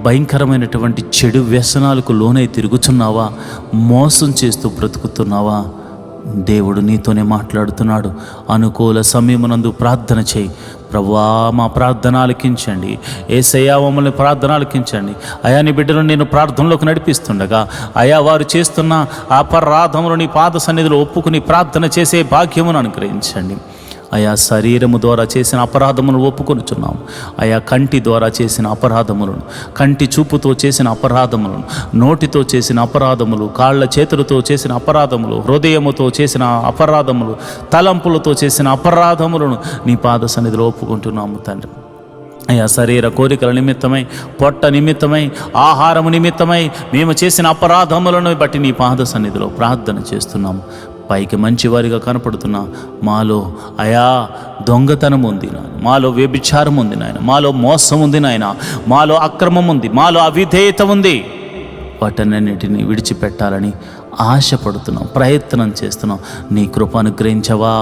భయంకరమైనటువంటి చెడు వ్యసనాలకు లోనై తిరుగుతున్నావా, మోసం చేస్తూ బ్రతుకుతున్నావా, దేవుడు నీతోనే మాట్లాడుతున్నాడు. అనుకూల సమయమునందు ప్రార్థన చేయి. ప్రభువా, మా ప్రార్థన ఆలకించండి. యేసయ్యా, మమ్మల్ని ప్రార్థన ఆలకించండి. అయా, నీ బిడ్డలను నేను ప్రార్థనలోకి నడిపిస్తుండగా అయా వారు చేస్తున్న అపరాధములు నీ పాద సన్నిధిలో ఒప్పుకుని ప్రార్థన చేసే భాగ్యమును అనుగ్రహించండి. అయా, శరీరము ద్వారా చేసిన అపరాధములను ఒప్పుకొనుచున్నాము. అయా, కంటి ద్వారా చేసిన అపరాధములను, కంటి చూపుతో చేసిన అపరాధములను, నోటితో చేసిన అపరాధములు, కాళ్ళ చేతులతో చేసిన అపరాధములు, హృదయముతో చేసిన అపరాధములు, తలంపులతో చేసిన అపరాధములను నీ పాద సన్నిధిలో ఒప్పుకుంటున్నాము తండ్రి. అయ్యా, శరీర కోరికల నిమిత్తమై, పొట్ట నిమిత్తమై, ఆహారము నిమిత్తమై మేము చేసిన అపరాధములను బట్టి నీ పాద సన్నిధిలో ప్రార్థన చేస్తున్నాము. పైకి మంచివారిగా కనపడుతున్నా మాలో అయా దొంగతనం ఉంది నాయన, మాలో వ్యభిచారం ఉంది నాయన, మాలో మోసం ఉంది నాయన, మాలో అక్రమం ఉంది, మాలో అవిధేయత ఉంది. వాటన్నిటిని విడిచిపెట్టాలని ఆశపడుతున్నాం, ప్రయత్నం చేస్తున్నాం. నీ కృప అనుగ్రహించవా,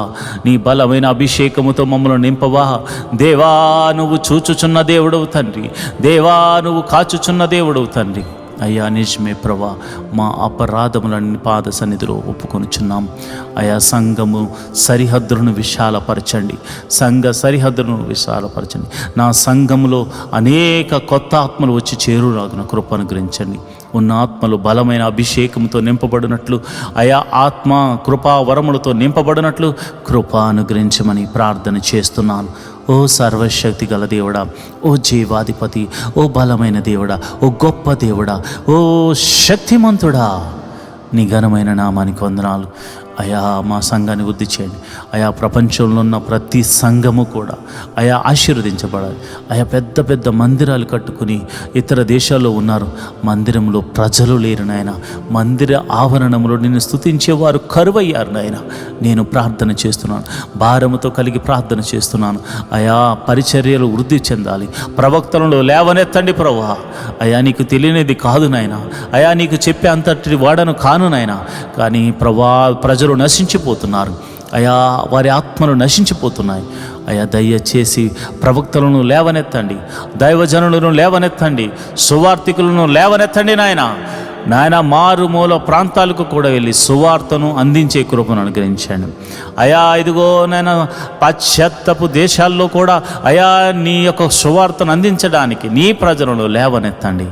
నీ బలమైన అభిషేకముతో మమ్మల్ని నింపవా. దేవా నువ్వు చూచుచున్న దేవుడవు తండ్రి, దేవా నువ్వు కాచుచున్న దేవుడవు తండ్రి. అయ్యా నిజమే ప్రభా, మా అపరాధములన్నీ పాద సన్నిధిలో ఒప్పుకొనుచున్నాం. అయా సంఘము సరిహద్దులను విశాలపరచండి, సంఘ సరిహద్దులను విశాలపరచండి. నా సంఘములో అనేక కొత్త ఆత్మలు వచ్చి చేరురాగున కృప అనుగ్రహించండి. ఉన్న ఆత్మలు బలమైన అభిషేకంతో నింపబడినట్లు, అయా ఆత్మ కృపా వరములతో నింపబడినట్లు కృప అనుగ్రహించమని ప్రార్థన చేస్తున్నాను. ఓ సర్వశక్తి గల దేవుడా, ఓ జీవాధిపతి, ఓ బలమైన దేవుడా, ఓ గొప్ప దేవుడా, ఓ శక్తిమంతుడా, నీ ఘనమైన నామానికి వందనాలు. అయా మా సంఘాన్ని వృద్ధి చేయండి. అయా ప్రపంచంలో ఉన్న ప్రతి సంఘము కూడా అయా ఆశీర్వదించబడాలి. అయా పెద్ద పెద్ద మందిరాలు కట్టుకుని ఇతర దేశాల్లో ఉన్నారు, మందిరంలో ప్రజలు లేరు నాయన. మందిర ఆవరణంలో నిన్ను స్తుతించేవారు కరువయ్యారు నాయన. నేను ప్రార్థన చేస్తున్నాను, భారముతో కలిగి ప్రార్థన చేస్తున్నాను. అయా పరిచర్యలు వృద్ధి చెందాలి, ప్రవక్తలను లేవనెత్తండి ప్రభువా. అయా నీకు తెలియనిది కాదు నాయన, అయా నీకు చెప్పే అంతటి వాడను కాను నాయన. కానీ ప్రజలు నశించిపోతున్నారు అయా, వారి ఆత్మలు నశించిపోతున్నాయి అయా. దయచేసి ప్రవక్తలను లేవనెత్తండి, దైవజనులను లేవనెత్తండి, సువార్థికులను లేవనెత్తండి నాయన. మారుమూల ప్రాంతాలకు కూడా వెళ్ళి సువార్తను అందించే కృపను అనుగ్రహించండి అయా. ఇదిగో నాయన పాశ్చాత్యపు దేశాల్లో కూడా అయా నీ యొక్క సువార్తను అందించడానికి నీ ప్రజలను లేవనెత్తండి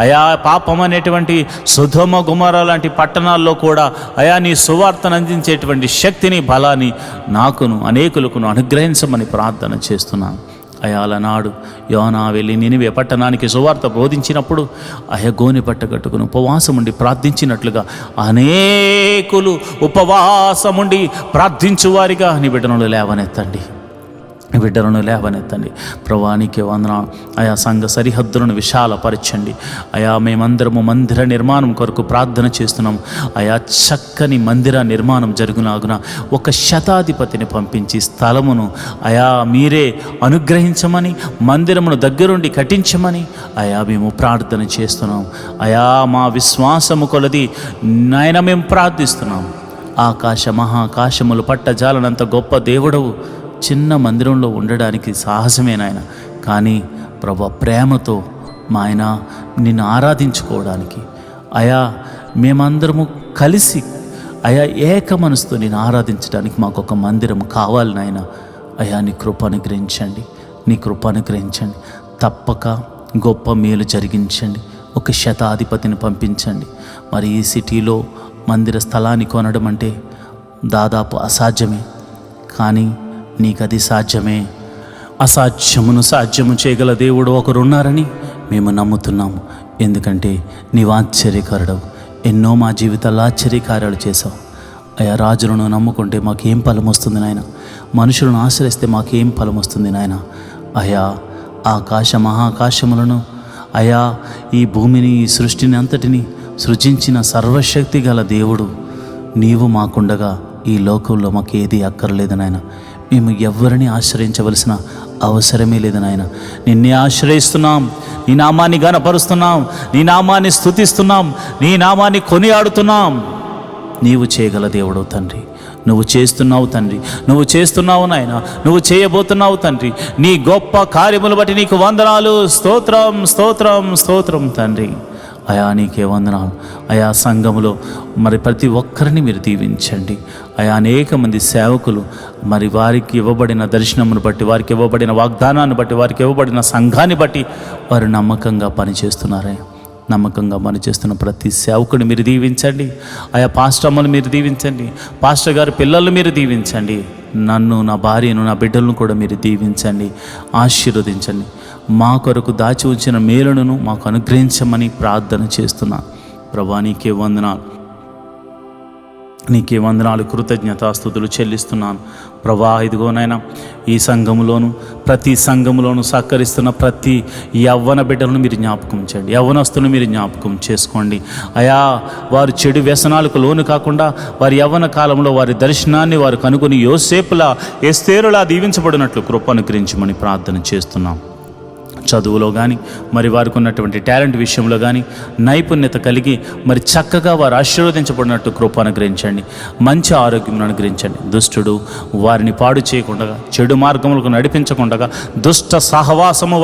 అయా. పాపం అనేటువంటి సొదొమ గొమొర్రా లాంటి పట్టణాల్లో కూడా అయా నీ సువార్తను అందించేటువంటి శక్తిని, బలాన్ని నాకును అనేకులకును అనుగ్రహించమని ప్రార్థన చేస్తున్నాను అయా. అలనాడు యోనా వెళ్ళి నినివే పట్టణానికి సువార్త బోధించినప్పుడు అయా గోనె పట్ట కట్టుకుని ఉపవాసముండి ప్రార్థించినట్లుగా అనేకులు ఉపవాసముండి ప్రార్థించువారిగా నీ బిడ్డలను లేవనెత్తండి, బిడ్డలను లేవనెత్తండి ప్రభా. నీకే వందనాలు అయా. సంఘ సరిహద్దులను విశాలపరచండి అయా. మేమందరము మందిర నిర్మాణం కొరకు ప్రార్థన చేస్తున్నాము అయా. చక్కని మందిర నిర్మాణం జరుగునాగున ఒక శతాధిపతిని పంపించి స్థలమును అయా మీరే అనుగ్రహించమని, మందిరమును దగ్గరుండి కట్టించమని అయా మేము ప్రార్థన చేస్తున్నాం అయా. మా విశ్వాసము కొలది నాయన మేము ప్రార్థిస్తున్నాం. ఆకాశ మహాకాశములు పట్టజాలనంత గొప్ప దేవుడవు చిన్న మందిరంలో ఉండడానికి సాహసమే నాయన. కానీ ప్రభు ప్రేమతో మా ఆయన నిన్ను ఆరాధించుకోవడానికి అయా మేమందరము కలిసి అయా ఏక మనసుతో నేను ఆరాధించడానికి మాకు ఒక మందిరం కావాలి నాయన. అయా నీ కృప అనుగ్రహించండి, నీ కృప అనుగ్రహించండి. తప్పక గొప్ప మేలు జరిగించండి. ఒక శతాధిపతిని పంపించండి. మరి ఈ సిటీలో మందిర స్థలాన్ని కొనడం అంటే దాదాపు అసాధ్యమే, కానీ నీకు అది సాధ్యమే. అసాధ్యమును సాధ్యము చేయగల దేవుడు ఒకరున్నారని మేము నమ్ముతున్నాము. ఎందుకంటే నీవు ఆశ్చర్యకారుడవు. ఎన్నో మా జీవితాల్లో ఆశ్చర్యకార్యాలు చేసావు అయా. రాజులను నమ్ముకుంటే మాకేం ఫలం వస్తుంది నాయన, మనుషులను ఆశ్రయిస్తే మాకేం ఫలం వస్తుంది నాయన. అయా ఆకాశ మహాకాశములను అయా, ఈ భూమిని, ఈ సృష్టిని అంతటిని సృజించిన సర్వశక్తి గల దేవుడు నీవు మాకుండగా ఈ లోకంలో మాకు ఏది అక్కర్లేదు నాయన. మేము ఎవరిని ఆశ్రయించవలసిన అవసరమే లేదు నాయన. నిన్నే ఆశ్రయిస్తున్నాం, నీ నామాన్ని గణపరుస్తున్నాం, నీ నామాన్ని స్తుతిస్తున్నాం, నీ నామాన్ని కొనియాడుతున్నాం. నీవు చేయగల దేవుడు తండ్రి, నువ్వు చేస్తున్నావు తండ్రి, నువ్వు చేస్తున్నావు నాయన, నువ్వు చేయబోతున్నావు తండ్రి. నీ గొప్ప కార్యములు బట్టి నీకు వందనాలు. స్తోత్రం, స్తోత్రం, స్తోత్రం తండ్రి. అయా నీకే వందనాలు అయా. సంఘములో మరి ప్రతి ఒక్కరిని మీరు దీవించండి అయా. అనేక మంది సేవకులు మరి వారికి ఇవ్వబడిన దర్శనమును బట్టి, వారికి ఇవ్వబడిన వాగ్దానాన్ని బట్టి, వారికి ఇవ్వబడిన సంఘాన్ని బట్టి వారు నమ్మకంగా పనిచేస్తున్నారయ్యా. నమ్మకంగా పనిచేస్తున్న ప్రతి సేవకుని మీరు దీవించండి అయా. పాస్టర్ అమ్మను మీరు దీవించండి, పాస్టర్ గారి పిల్లలు మీరు దీవించండి, నన్ను, నా భార్యను, నా బిడ్డలను కూడా మీరు దీవించండి, ఆశీర్వదించండి. మా కొరకు దాచి ఉంచిన మేలును మాకు అనుగ్రహించమని ప్రార్థన చేస్తున్నా ప్రభా. నీకే వందనాలు నీకే వందనాలు, కృతజ్ఞతాస్తుతులు చెల్లిస్తున్నాను ప్రభా. ఇదిగోనైనా ఈ సంఘములోను ప్రతి సంఘములోను సహకరిస్తున్న ప్రతి యవ్వన బిడ్డలను మీరు జ్ఞాపకం చేయండి, యవ్వనస్తులను మీరు జ్ఞాపకం చేసుకోండి అయా. వారు చెడు వ్యసనాలకు లోను కాకుండా వారి యవ్వన కాలంలో వారి దర్శనాన్ని వారు కనుగొని యోసేపులా ఎస్తేరులా దీవించబడినట్లు కృప అనుగ్రహించమని ప్రార్థన చేస్తున్నాం. చదువులో కానీ మరి వారికి ఉన్నటువంటి టాలెంట్ విషయంలో కానీ నైపుణ్యత కలిగి మరి చక్కగా వారు ఆశీర్వదించబడినట్టు కృప అనుగ్రహించండి, మంచి ఆరోగ్యం అనుగ్రహించండి. దుష్టుడు వారిని పాడు చేయకుండా, చెడు మార్గములకు నడిపించకుండా, దుష్ట సహవాసములో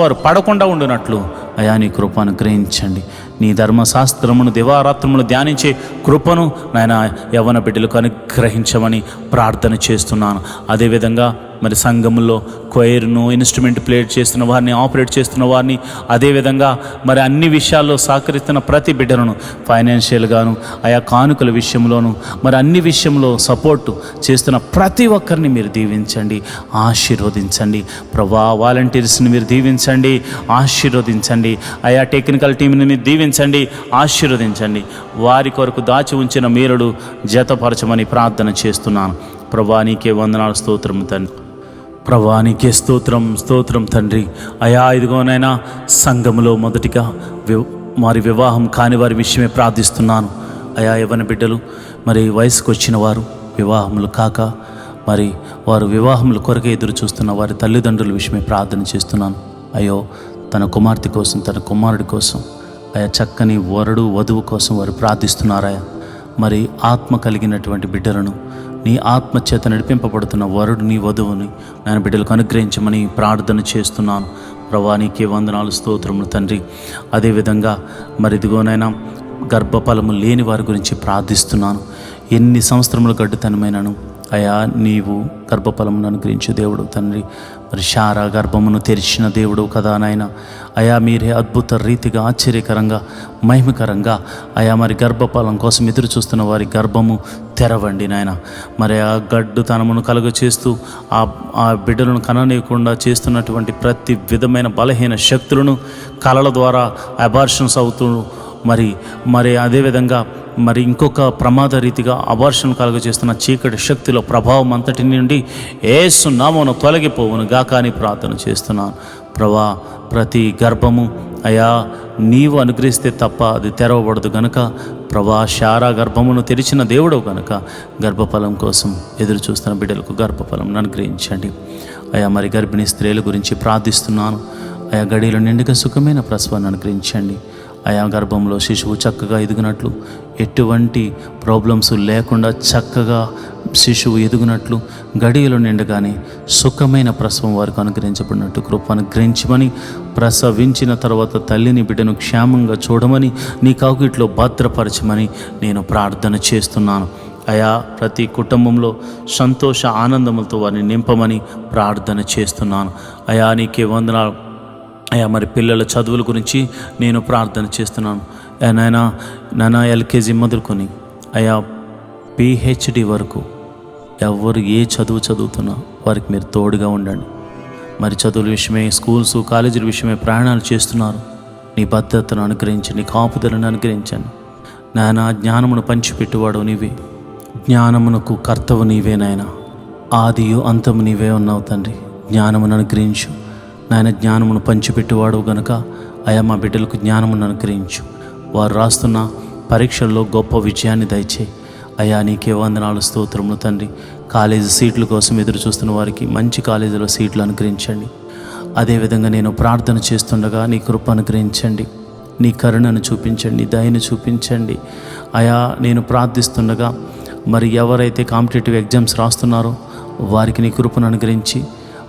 వారు పడకుండా ఉండినట్లు అయా నీ కృప అనుగ్రహించండి. నీ ధర్మశాస్త్రమును దివారాత్రమును ధ్యానించే కృపను నాయన యవ్వన బిడ్డలకు అనుగ్రహించమని ప్రార్థన చేస్తున్నాను. అదేవిధంగా మరి సంఘములో క్వైర్ను ఇన్స్ట్రుమెంట్ ప్లే చేస్తున్న వారిని, ఆపరేట్ చేస్తున్న వారిని, అదేవిధంగా మరి అన్ని విషయాల్లో సహకరిస్తున్న ప్రతి బిడ్డలను ఫైనాన్షియల్గాను ఆయా కానుకల విషయంలోను మరి అన్ని విషయంలో సపోర్టు చేస్తున్న ప్రతి ఒక్కరిని మీరు దీవించండి, ఆశీర్వదించండి ప్రభా. వాలంటీర్స్ని మీరు దీవించండి, ఆశీర్వదించండి ఆయా. టెక్నికల్ టీంని మీరు దీవించండి, ఆశీర్వదించండి. వారి కొరకు దాచి ఉంచిన మీరుడు జతపరచమని ప్రార్థన చేస్తున్నాను ప్రభా. నీకే వందనాలు, స్తోత్రం తండ్రి. ప్రభా నీకే స్తోత్రం తండ్రి అయా. ఇదిగోనైనా సంఘములో మొదటిగా వారి వివాహం కాని వారి విషయమే ప్రార్థిస్తున్నాను అయా. యవ్వన బిడ్డలు మరి వయసుకు వచ్చిన వారు వివాహములు కాక మరి వారు వివాహముల కొరకే ఎదురు చూస్తున్న వారి తల్లిదండ్రుల విషయమే ప్రార్థన చేస్తున్నాను. అయ్యో, తన కుమార్తె కోసం, తన కుమారుడి కోసం అయా, చక్కని వరుడు వధువు కోసం వారు ప్రార్థిస్తున్నారయా. మరి ఆత్మ కలిగినటువంటి బిడ్డలను, నీ ఆత్మ చేత నడిపింపబడుతున్న వరుడు నీ వధువుని నేను బిడ్డలకు అనుగ్రహించమని ప్రార్థన చేస్తున్నాను ప్రభా. నీకే వందనాలు, స్తోత్రములు తండ్రి. అదేవిధంగా మరి ఇదిగోనైనా గర్భఫలము లేని వారి గురించి ప్రార్థిస్తున్నాను. ఎన్ని సంవత్సరములు గడ్డుతనమైనను అయా, నీవు గర్భఫలమును అనుగ్రహించే దేవుడు తండ్రి. మరి శారా గర్భమును తెరిచిన దేవుడు కదా నాయన అయా. మీరే అద్భుత రీతిగా, ఆశ్చర్యకరంగా, మహిమకరంగా అయా మరి గర్భఫలం కోసం ఎదురు చూస్తున్న వారి గర్భము తెరవండి నాయన. మరి ఆ గడ్డుతనమును కలుగ చేస్తూ ఆ బిడ్డలను కననీయకుండా చేస్తున్నటువంటి ప్రతి విధమైన బలహీన శక్తులను కలల ద్వారా అబార్షన్స్ అవుతూ మరి అదేవిధంగా మరి ఇంకొక ప్రమాద రీతిగా అబార్షన్ కలుగజేస్తున్న చీకటి శక్తిలో ప్రభావం అంతటి నుండి యేసు నామమున తొలగిపోవును గాక అని ప్రార్థన చేస్తున్నాను ప్రభా. ప్రతి గర్భము అయా నీవు అనుగ్రహిస్తే తప్ప అది తెరవబడదు గనుక ప్రభా, శారా గర్భమును తెరిచిన దేవుడు కనుక గర్భఫలం కోసం ఎదురు చూస్తున్న బిడ్డలకు గర్భఫలం అనుగ్రహించండి అయా. మరి గర్భిణీ స్త్రీల గురించి ప్రార్థిస్తున్నాను అయా. గడిలో నిండుగా సుఖమైన ప్రసవాన్ని అనుగ్రహించండి అయా. గర్భంలో శిశువు చక్కగా ఎదుగునట్లు, ఎటువంటి ప్రాబ్లమ్స్ లేకుండా చక్కగా శిశువు ఎదుగునట్లు, గడియలో నిండగానే సుఖమైన ప్రసవం వారికి అనుగ్రహించబడినట్టు కృప అనుగ్రహించమని, ప్రసవించిన తర్వాత తల్లిని బిడ్డను క్షేమంగా చూడమని, నీ కౌగిట్లో భద్రపరచమని నేను ప్రార్థన చేస్తున్నాను అయా. ప్రతి కుటుంబంలో సంతోష ఆనందములతో వారిని నింపమని ప్రార్థన చేస్తున్నాను అయా. నీకే వందనాలు అయా. మరి పిల్లల చదువుల గురించి నేను ప్రార్థన చేస్తున్నాను నాయనా. ఎల్కేజీ మొదలుకొని అయా పిహెచ్డి వరకు ఎవరు ఏ చదువు చదువుతున్నా వారికి మీరు తోడుగా ఉండండి. మరి చదువుల విషయమే, స్కూల్స్ కాలేజీల విషయమే ప్రయాణాలు చేస్తున్నారు. నీ భద్రతను అనుగ్రహించండి, నీ కాపుదలను అనుగ్రహించండి నాయన. జ్ఞానమును పంచిపెట్టువాడు నీవే, జ్ఞానమునకు కర్తవు నీవే నాయన. ఆదియు అంతము నీవే ఉన్నావు తండ్రి. జ్ఞానమును అనుగ్రహించు నాయన. జ్ఞానమును పంచిపెట్టువాడు గనుక అయా మా బిడ్డలకు జ్ఞానమును అనుగ్రహించు. వారు రాస్తున్న పరీక్షల్లో గొప్ప విజయాన్ని దయచేయి అయా. నీకే వందనాలు, స్తోత్రములు తండ్రి. కాలేజీ సీట్ల కోసం ఎదురు చూస్తున్న వారికి మంచి కాలేజీలో సీట్లు అనుగ్రహించండి. అదేవిధంగా నేను ప్రార్థన చేస్తుండగా నీ కృప అనుగ్రహించండి, నీ కరుణను చూపించండి, నీ దయను చూపించండి అయా. నేను ప్రార్థిస్తుండగా మరి ఎవరైతే కాంపిటేటివ్ ఎగ్జామ్స్ రాస్తున్నారో వారికి నీ కృపను అనుగ్రహించి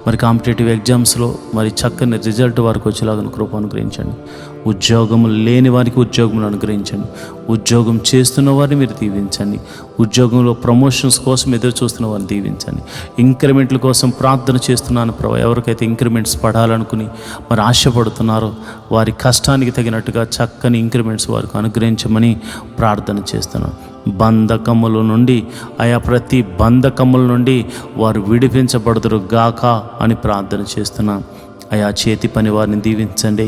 మరి కాంపిటేటివ్ ఎగ్జామ్స్లో మరి చక్కని రిజల్ట్ వారికి వచ్చేలాగా కృప అనుగ్రహించండి. ఉద్యోగం లేని వారికి ఉద్యోగములు అనుగ్రహించండి. ఉద్యోగం చేస్తున్న వారిని మీరు దీవించండి. ఉద్యోగంలో ప్రమోషన్స్ కోసం ఎదురు చూస్తున్న వారిని దీవించండి. ఇంక్రిమెంట్ల కోసం ప్రార్థన చేస్తున్నాను ప్రభా. ఎవరికైతే ఇంక్రిమెంట్స్ పడాలనుకుని మరి ఆశపడుతున్నారో వారి కష్టానికి తగినట్టుగా చక్కని ఇంక్రిమెంట్స్ వారికి అనుగ్రహించమని ప్రార్థన చేస్తున్నాను. బంధకముల నుండి ఆయా ప్రతి బంధకముల నుండి వారు విడిపించబడుదురు గాక అని ప్రార్థన చేస్తున్నాను అయా. చేతి పని వారిని దీవించండి,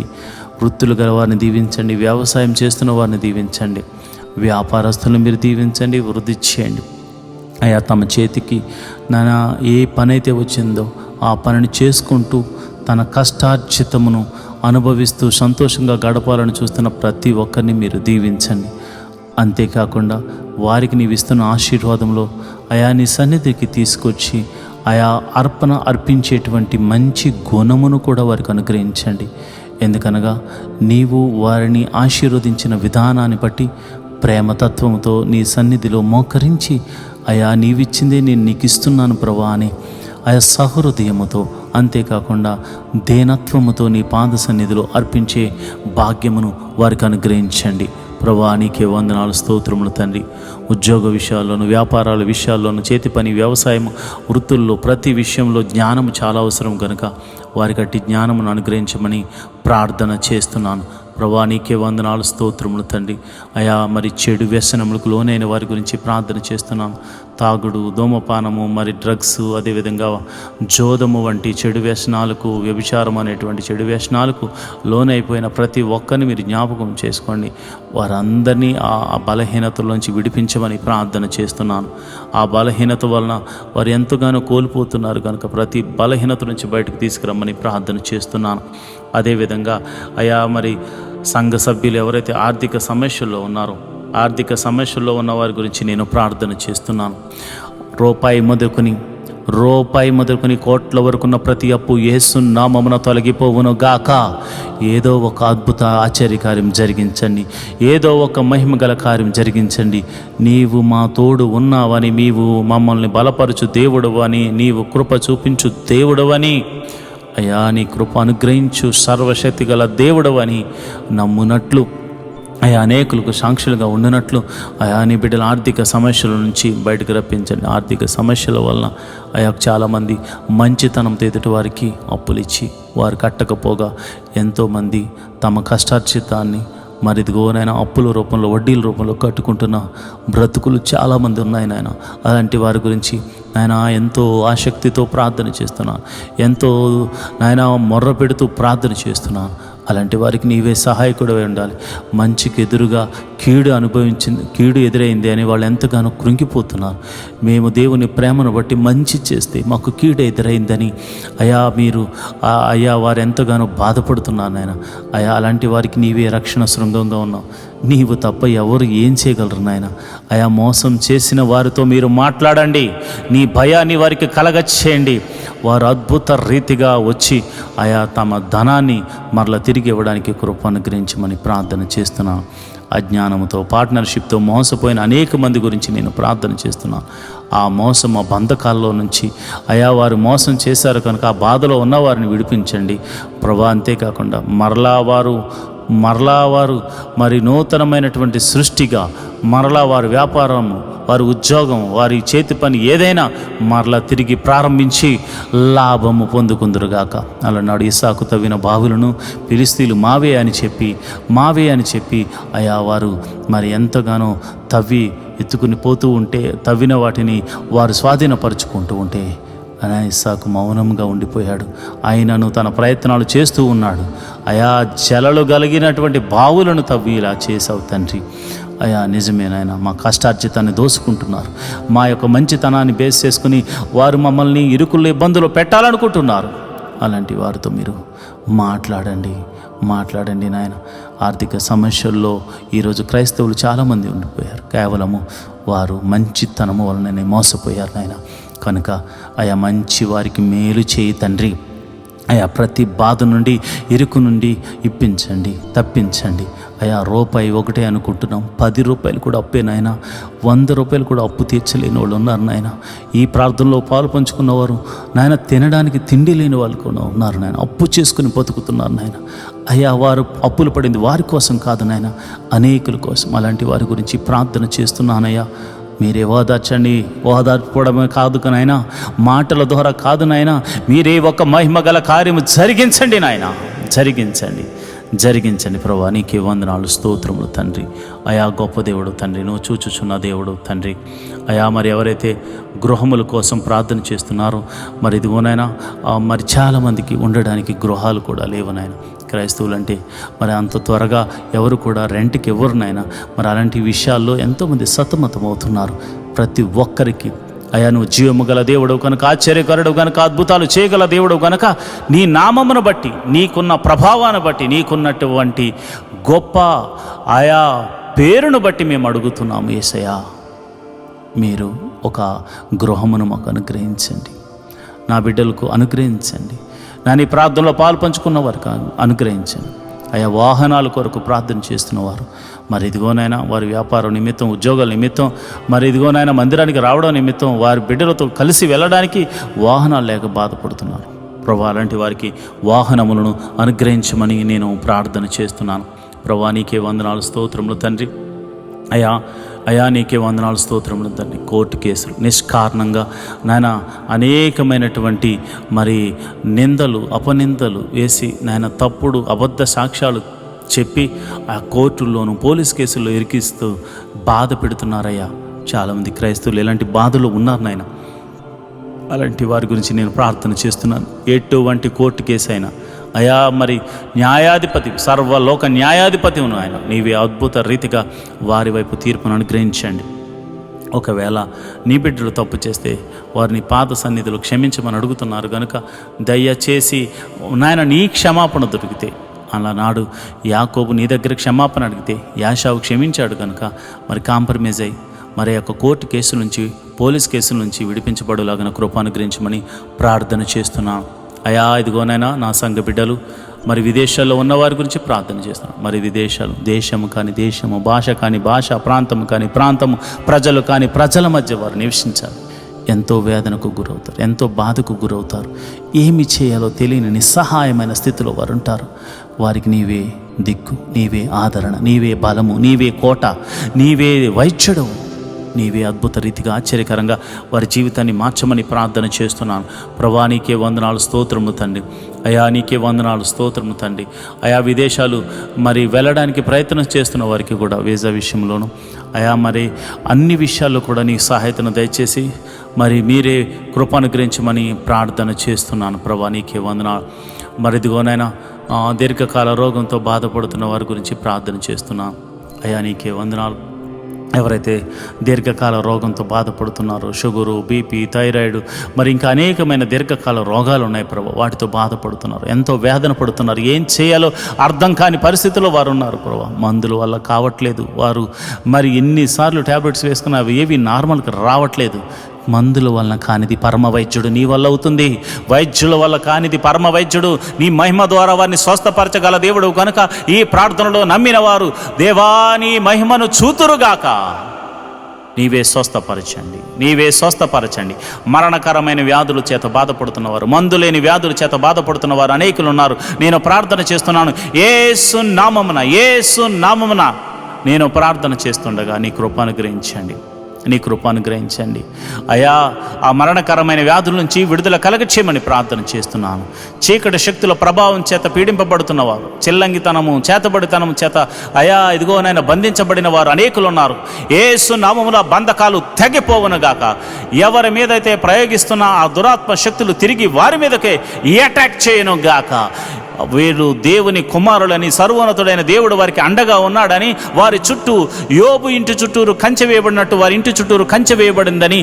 వృత్తులు గల వారిని దీవించండి, వ్యవసాయం చేస్తున్న వారిని దీవించండి వ్యాపారస్తులను మీరు దీవించండి, వృద్ధి చేయండి అయా. తమ చేతికి నానా ఏ పని అయితే వచ్చిందో ఆ పనిని చేసుకుంటూ తన కష్టార్జితమును అనుభవిస్తూ సంతోషంగా గడపాలని చూస్తున్న ప్రతి ఒక్కరిని మీరు దీవించండి. అంతేకాకుండా వారికి నీవు ఇస్తున్న ఆశీర్వాదంలో అయా నీ సన్నిధికి తీసుకొచ్చి ఆయా అర్పణ అర్పించేటువంటి మంచి గుణమును కూడా వారికి అనుగ్రహించండి. ఎందుకనగా నీవు వారిని ఆశీర్వదించిన విధానాన్ని బట్టి ప్రేమతత్వముతో నీ సన్నిధిలో మోకరించి అయా నీవిచ్చిందే నేను నీకు ఇస్తున్నాను ప్రభా అని ఆయా సహృదయముతో, అంతేకాకుండా దేనత్వముతో నీ పాద సన్నిధిలో అర్పించే భాగ్యమును వారికి అనుగ్రహించండి ప్రభా. నీకే వందనాలు, స్తోత్రములు తండ్రి. ఉద్యోగ విషయాల్లోనూ, వ్యాపారాల విషయాల్లోనూ, చేతి పని, వ్యవసాయం, వృత్తుల్లో ప్రతి విషయంలో జ్ఞానము చాలా అవసరం కనుక వారికి అట్టి జ్ఞానమును అనుగ్రహించమని ప్రార్థన చేస్తున్నాను ప్రభా. నీకే వందనాలు, స్తోత్రములు తండ్రి. అయా మరి చెడు వ్యసనములకు లోనైన వారి గురించి ప్రార్థన చేస్తున్నాను. తాగుడు, ధూమపానము, మరి డ్రగ్స్, అదేవిధంగా జోదము వంటి చెడు వ్యసనాలకు, వ్యభిచారం అనేటువంటి చెడు వ్యసనాలకు లోనైపోయిన ప్రతి ఒక్కరిని మీరు జ్ఞాపకం చేసుకోండి. వారందరినీ ఆ బలహీనతలోంచి విడిపించమని ప్రార్థన చేస్తున్నాను. ఆ బలహీనత వలన వారు ఎంతగానో కోల్పోతున్నారు కనుక ప్రతి బలహీనత నుంచి బయటకు తీసుకురమ్మని ప్రార్థన చేస్తున్నాను. అదేవిధంగా అయా మరి సంఘ సభ్యులు ఎవరైతే ఆర్థిక సమస్యల్లో ఉన్నారో, ఆర్థిక సమస్యల్లో ఉన్న వారి గురించి నేను ప్రార్థన చేస్తున్నాను. రూపాయి మొదలుకొని కోట్ల వరకు ఉన్న ప్రతి అప్పు యేసు నామమున తొలగిపోవును గాక. ఏదో ఒక అద్భుత ఆశ్చర్యకార్యం జరిగించండి, ఏదో ఒక మహిమగల కార్యం జరిగించండి. నీవు మా తోడు ఉన్నావని, నీవు మమ్మల్ని బలపరచు దేవుడవని, నీవు కృప చూపించు దేవుడవని, అయా నీ కృప అనుగ్రహించు సర్వశక్తి గల దేవుడవని నమ్మునట్లు, అయా అనేకులకు సాక్షులుగా ఉండినట్లు అయా నీ బిడ్డల ఆర్థిక సమస్యల నుంచి బయటకు రప్పించండి. ఆర్థిక సమస్యల వలన అయా చాలామంది మంచితనంతో ఎదుటి వారికి అప్పులు ఇచ్చి వారు కట్టకపోగా ఎంతోమంది తమ కష్టార్జితాన్ని మరి ఇదిగోనైనా అప్పుల రూపంలో, వడ్డీల రూపంలో కట్టుకుంటున్న బ్రతుకులు చాలామంది ఉన్నాయి నాయన. అలాంటి వారి గురించి నాయన ఎంతో ఆసక్తితో ప్రార్థన చేస్తున్నాను, ఎంతో నాయన మొర్ర పెడుతూ ప్రార్థన చేస్తున్నాను. అలాంటి వారికి నీవే సహాయకుడివై ఉండాలి. మంచికి ఎదురుగా కీడు ఎదురైంది అని వాళ్ళు ఎంతగానో కృంగిపోతున్నారు. మేము దేవుని ప్రేమను బట్టి మంచి చేస్తే మాకు కీడు ఎదురైందని అయ్యా వారు ఎంతగానో బాధపడుతున్నారు నాయన. అయా అలాంటి వారికి నీవే రక్షణ శృంగంగా ఉన్నావు. నీవు తప్ప ఎవరు ఏం చేయగలరు నాయన. అయా మోసం చేసిన వారితో మీరు మాట్లాడండి, నీ భయాన్ని వారికి కలగచ్చేయండి. వారు అద్భుత రీతిగా వచ్చి ఆయా తమ ధనాన్ని మరలా తిరిగి ఇవ్వడానికి కృప అనుగ్రహించమని ప్రార్థన చేస్తున్నాను. అజ్ఞానంతో, పార్ట్నర్షిప్తో మోసపోయిన అనేక మంది గురించి నేను ప్రార్థన చేస్తున్నాను. ఆ మోసం, ఆ బంధకాల్లో నుంచి అయా వారు మోసం చేశారు కనుక ఆ బాధలో ఉన్న వారిని విడిపించండి ప్రభా. అంతేకాకుండా మరలా వారు మరి నూతనమైనటువంటి సృష్టిగా మరలా వారి వ్యాపారము, వారి ఉద్యోగం, వారి చేతి పని ఏదైనా మరలా తిరిగి ప్రారంభించి లాభము పొందుకుందురుగాక. అలనాడు ఇస్సాకు తవ్విన బావులను ఫిలిస్తీయులు మావే అని చెప్పి అయా వారు మరి ఎంతగానో తవ్వి ఎత్తుకుని పోతూ ఉంటే, తవ్విన వాటిని వారు స్వాధీనపరుచుకుంటూ ఉంటే అయా ఇస్సాకు మౌనంగా ఉండిపోయాడు. ఆయనను తన ప్రయత్నాలు చేస్తూ ఉన్నాడు. అయా జలలు కలిగినటువంటి బావులను తవ్వి ఇలా చేసావు తండ్రి. అయా నిజమేనాయన, మా కష్టార్జితాన్ని దోసుకుంటున్నారు. మా యొక్క మంచితనాన్ని బేస్ చేసుకుని వారు మమ్మల్ని ఇరుకుల్లో ఇబ్బందులు పెట్టాలనుకుంటున్నారు. అలాంటి వారితో మీరు మాట్లాడండి నాయన. ఆర్థిక సమస్యల్లో ఈరోజు క్రైస్తవులు చాలామంది ఉండిపోయారు. కేవలము వారు మంచితనము వలననే మోసపోయారు నాయన. కనుక అయా మంచి వారికి మేలు చేయి తండ్రి. అయా ప్రతి బాధ నుండి, ఇరుకు నుండి ఇప్పించండి, తప్పించండి. అయా రూపాయి ఒకటే అనుకుంటున్నాం, 10 రూపాయలు కూడా అప్పే నాయన, 100 రూపాయలు కూడా అప్పు తీర్చలేని వాళ్ళు ఉన్నారు నాయన. ఈ ప్రార్థనలో పాలు పంచుకున్నవారు నాయన, తినడానికి తిండి లేని వాళ్ళు కూడా ఉన్నారు నాయన, అప్పు చేసుకుని బతుకుతున్నారు నాయన. అయ్యా వారు అప్పులు పడింది వారి కోసం కాదు నాయన, అనేకుల కోసం. అలాంటి వారి గురించి ప్రార్థన చేస్తున్నానయ్యా. మీరే ఓదార్చండి. ఓదార్పడమే కాదు నాయన, మాటల ద్వారా కాదు నాయన, మీరే ఒక మహిమగల కార్యము జరిగించండి నాయన, జరిగించండి ప్రభా. నీకే వందనాలు, స్తోత్రములు తండ్రి. అయా గొప్ప దేవుడు తండ్రి, నువ్వు చూచుచున్న దేవుడు తండ్రి. అయా మరి ఎవరైతే గృహముల కోసం ప్రార్థన చేస్తున్నారో మరి ఇదిగోనైనా మరి చాలామందికి ఉండడానికి గృహాలు కూడా లేవనైనా, క్రైస్తవులు అంటే మరి అంత త్వరగా ఎవరు కూడా రెంట్కి ఎవరు నాయన మరి అలాంటి విషయాల్లో ఎంతోమంది సతమతమవుతున్నారు. ప్రతి ఒక్కరికి అయ్యా నువ్వు జీవము గల దేవుడు కనుక, ఆశ్చర్యకరుడు కనుక, అద్భుతాలు చేయగల దేవుడు కనుక, నీ నామమును బట్టి, నీకున్న ప్రభావాన్ని బట్టి, నీకున్నటువంటి గొప్ప ఆయా పేరును బట్టి మేము అడుగుతున్నాము యేసయ్యా, మీరు ఒక గృహమును మాకు అనుగ్రహించండి, నా బిడ్డలకు అనుగ్రహించండి, నా నీ ప్రార్థనలో పాలు పంచుకున్న వారికి అనుగ్రహించండి. అయా వాహనాల కొరకు ప్రార్థన చేస్తున్నవారు మరి ఇదిగోనైనా వారి వ్యాపారం నిమిత్తం, ఉద్యోగాల నిమిత్తం, మరి ఇదిగోనైనా మందిరానికి రావడం నిమిత్తం, వారి బిడ్డలతో కలిసి వెళ్ళడానికి వాహనాలు లేక బాధపడుతున్నారు ప్రభా. అలాంటి వారికి వాహనములను అనుగ్రహించమని నేను ప్రార్థన చేస్తున్నాను ప్రభా. నీకే వందనాలు స్తోత్రములు తండ్రి. అయా నీకే వందనాలు స్తోత్రములు తండ్రి. కోర్టు కేసులు నిష్కారణంగా నాయన అనేకమైనటువంటి మరి నిందలు అపనిందలు వేసి నాయన తప్పుడు అబద్ధ సాక్ష్యాలు చెప్పి ఆ కోర్టుల్లోనూ పోలీస్ కేసుల్లో ఇరికిస్తూ బాధ పెడుతున్నారయ్యా. చాలామంది క్రైస్తవులు ఇలాంటి బాధలు ఉన్నారు నాయన. అలాంటి వారి గురించి నేను ప్రార్థన చేస్తున్నాను. ఎటువంటి కోర్టు కేసు అయినా అయా మరి న్యాయాధిపతి, సర్వలోక న్యాయాధిపతి ఉన్న ఆయన నీవే అద్భుత రీతిగా వారి వైపు తీర్పును అనుగ్రహించండి. ఒకవేళ నీ బిడ్డలు తప్పు చేస్తే వారిని పాద సన్నిధిలో క్షమించమని అడుగుతున్నారు కనుక దయచేసి నాయన నీ క్షమాపణ దొరికితే, అలనాడు యాకోబు నీ దగ్గర క్షమాపణ అడిగితే యాషావు క్షమించాడు కనుక మరి కాంప్రమైజ్ అయ్యి మరి యొక్క కోర్టు కేసు నుంచి, పోలీస్ కేసుల నుంచి విడిపించబడులాగిన కృప అనుగ్రహించమని ప్రార్థన చేస్తున్నాను. అయా ఇదిగోనైనా నా సంఘ బిడ్డలు మరి విదేశాల్లో ఉన్నవారి గురించి ప్రార్థన చేస్తున్నాను. మరి విదేశాలు, దేశము కానీ దేశము, భాష కానీ భాష, ప్రాంతము కానీ ప్రాంతము, ప్రజలు కానీ ప్రజల మధ్య వారు నివసించాలి. ఎంతో వేదనకు గురవుతారు, ఎంతో బాధకు గురవుతారు. ఏమి చేయాలో తెలియని నిస్సహాయమైన స్థితిలో వారు ఉంటారు. వారికి నీవే దిక్కు, నీవే ఆదరణ, నీవే బలము, నీవే కోట, నీవే వైద్యుడు, నీవే అద్భుత రీతిగా ఆశ్చర్యకరంగా వారి జీవితాన్ని మార్చమని ప్రార్థన చేస్తున్నాను ప్రభా. నీకే వందనాలు స్తోత్రము తండ్రి. అయా నీకే వందనాలు స్తోత్రము తండ్రి. అయా విదేశాలు మరి వెళ్ళడానికి ప్రయత్నం చేస్తున్న వారికి కూడా వీసా విషయంలోనూ అయా మరి అన్ని విషయాల్లో కూడా నీ సహాయతను దయచేసి మరి మీరే కృప అనుగ్రహించమని ప్రార్థన చేస్తున్నాను ప్రభా. నీకే వందనాలు. మరి ఇదిగోనైనా దీర్ఘకాల రోగంతో బాధపడుతున్న వారి గురించి ప్రార్థన చేస్తున్నాను. అయా నీకే వందనాలు. ఎవరైతే దీర్ఘకాల రోగంతో బాధపడుతున్నారో, షుగరు, బీపీ, థైరాయిడ్, మరి ఇంకా అనేకమైన దీర్ఘకాల రోగాలు ఉన్నాయి ప్రభు, వాటితో బాధపడుతున్నారు, ఎంతో వేదన పడుతున్నారు. ఏం చేయాలో అర్థం కాని పరిస్థితిలో వారు ఉన్నారు ప్రభు. మందుల వల్ల కావట్లేదు, వారు మరి ఎన్నిసార్లు ట్యాబ్లెట్స్ వేసుకున్నా అవి ఏవి నార్మల్కి రావట్లేదు. మందుల వలన కానిది పరమ వైద్యుడు నీ వల్ల అవుతుంది. వైద్యుల వల్ల కానిది పరమ వైద్యుడు నీ మహిమ ద్వారా వారిని స్వస్థపరచగల దేవుడు కనుక ఈ ప్రార్థనలో నమ్మిన వారు దేవా నీ మహిమను చూతురుగాక. నీవే స్వస్థపరచండి, నీవే స్వస్థపరచండి. మరణకరమైన వ్యాధుల చేత బాధపడుతున్నవారు, మందులేని వ్యాధుల చేత బాధపడుతున్న వారు అనేకులు ఉన్నారు. నేను ప్రార్థన చేస్తున్నాను యేసు నామమున నేను ప్రార్థన చేస్తుండగా నీ కృప అనుగ్రహించండి, నీ కృప అనుగ్రహించండి. అయా ఆ మరణకరమైన వ్యాధుల నుంచి విడుదల కలగచేయమని ప్రార్థన చేస్తున్నాను. చీకటి శక్తుల ప్రభావం చేత పీడింపబడుతున్నవారు, చిల్లంగితనము, చేతబడితనము చేత అయా ఇదిగోనైనా బంధించబడిన వారు అనేకులు ఉన్నారు. యేసు నామమున బంధకాలు తెగిపోవునుగాక. ఎవరి మీదైతే ప్రయోగిస్తున్న ఆ దురాత్మ శక్తులు తిరిగి వారి మీదకే అటాక్ చేయనుగాక. వీరు దేవుని కుమారులని, సర్వోన్నతుడైన దేవుడు వారికి అండగా ఉన్నాడని, వారి చుట్టూ యోబు ఇంటి చుట్టూరు కంచె వేయబడినట్టు వారి ఇంటి చుట్టూరు కంచె వేయబడిందని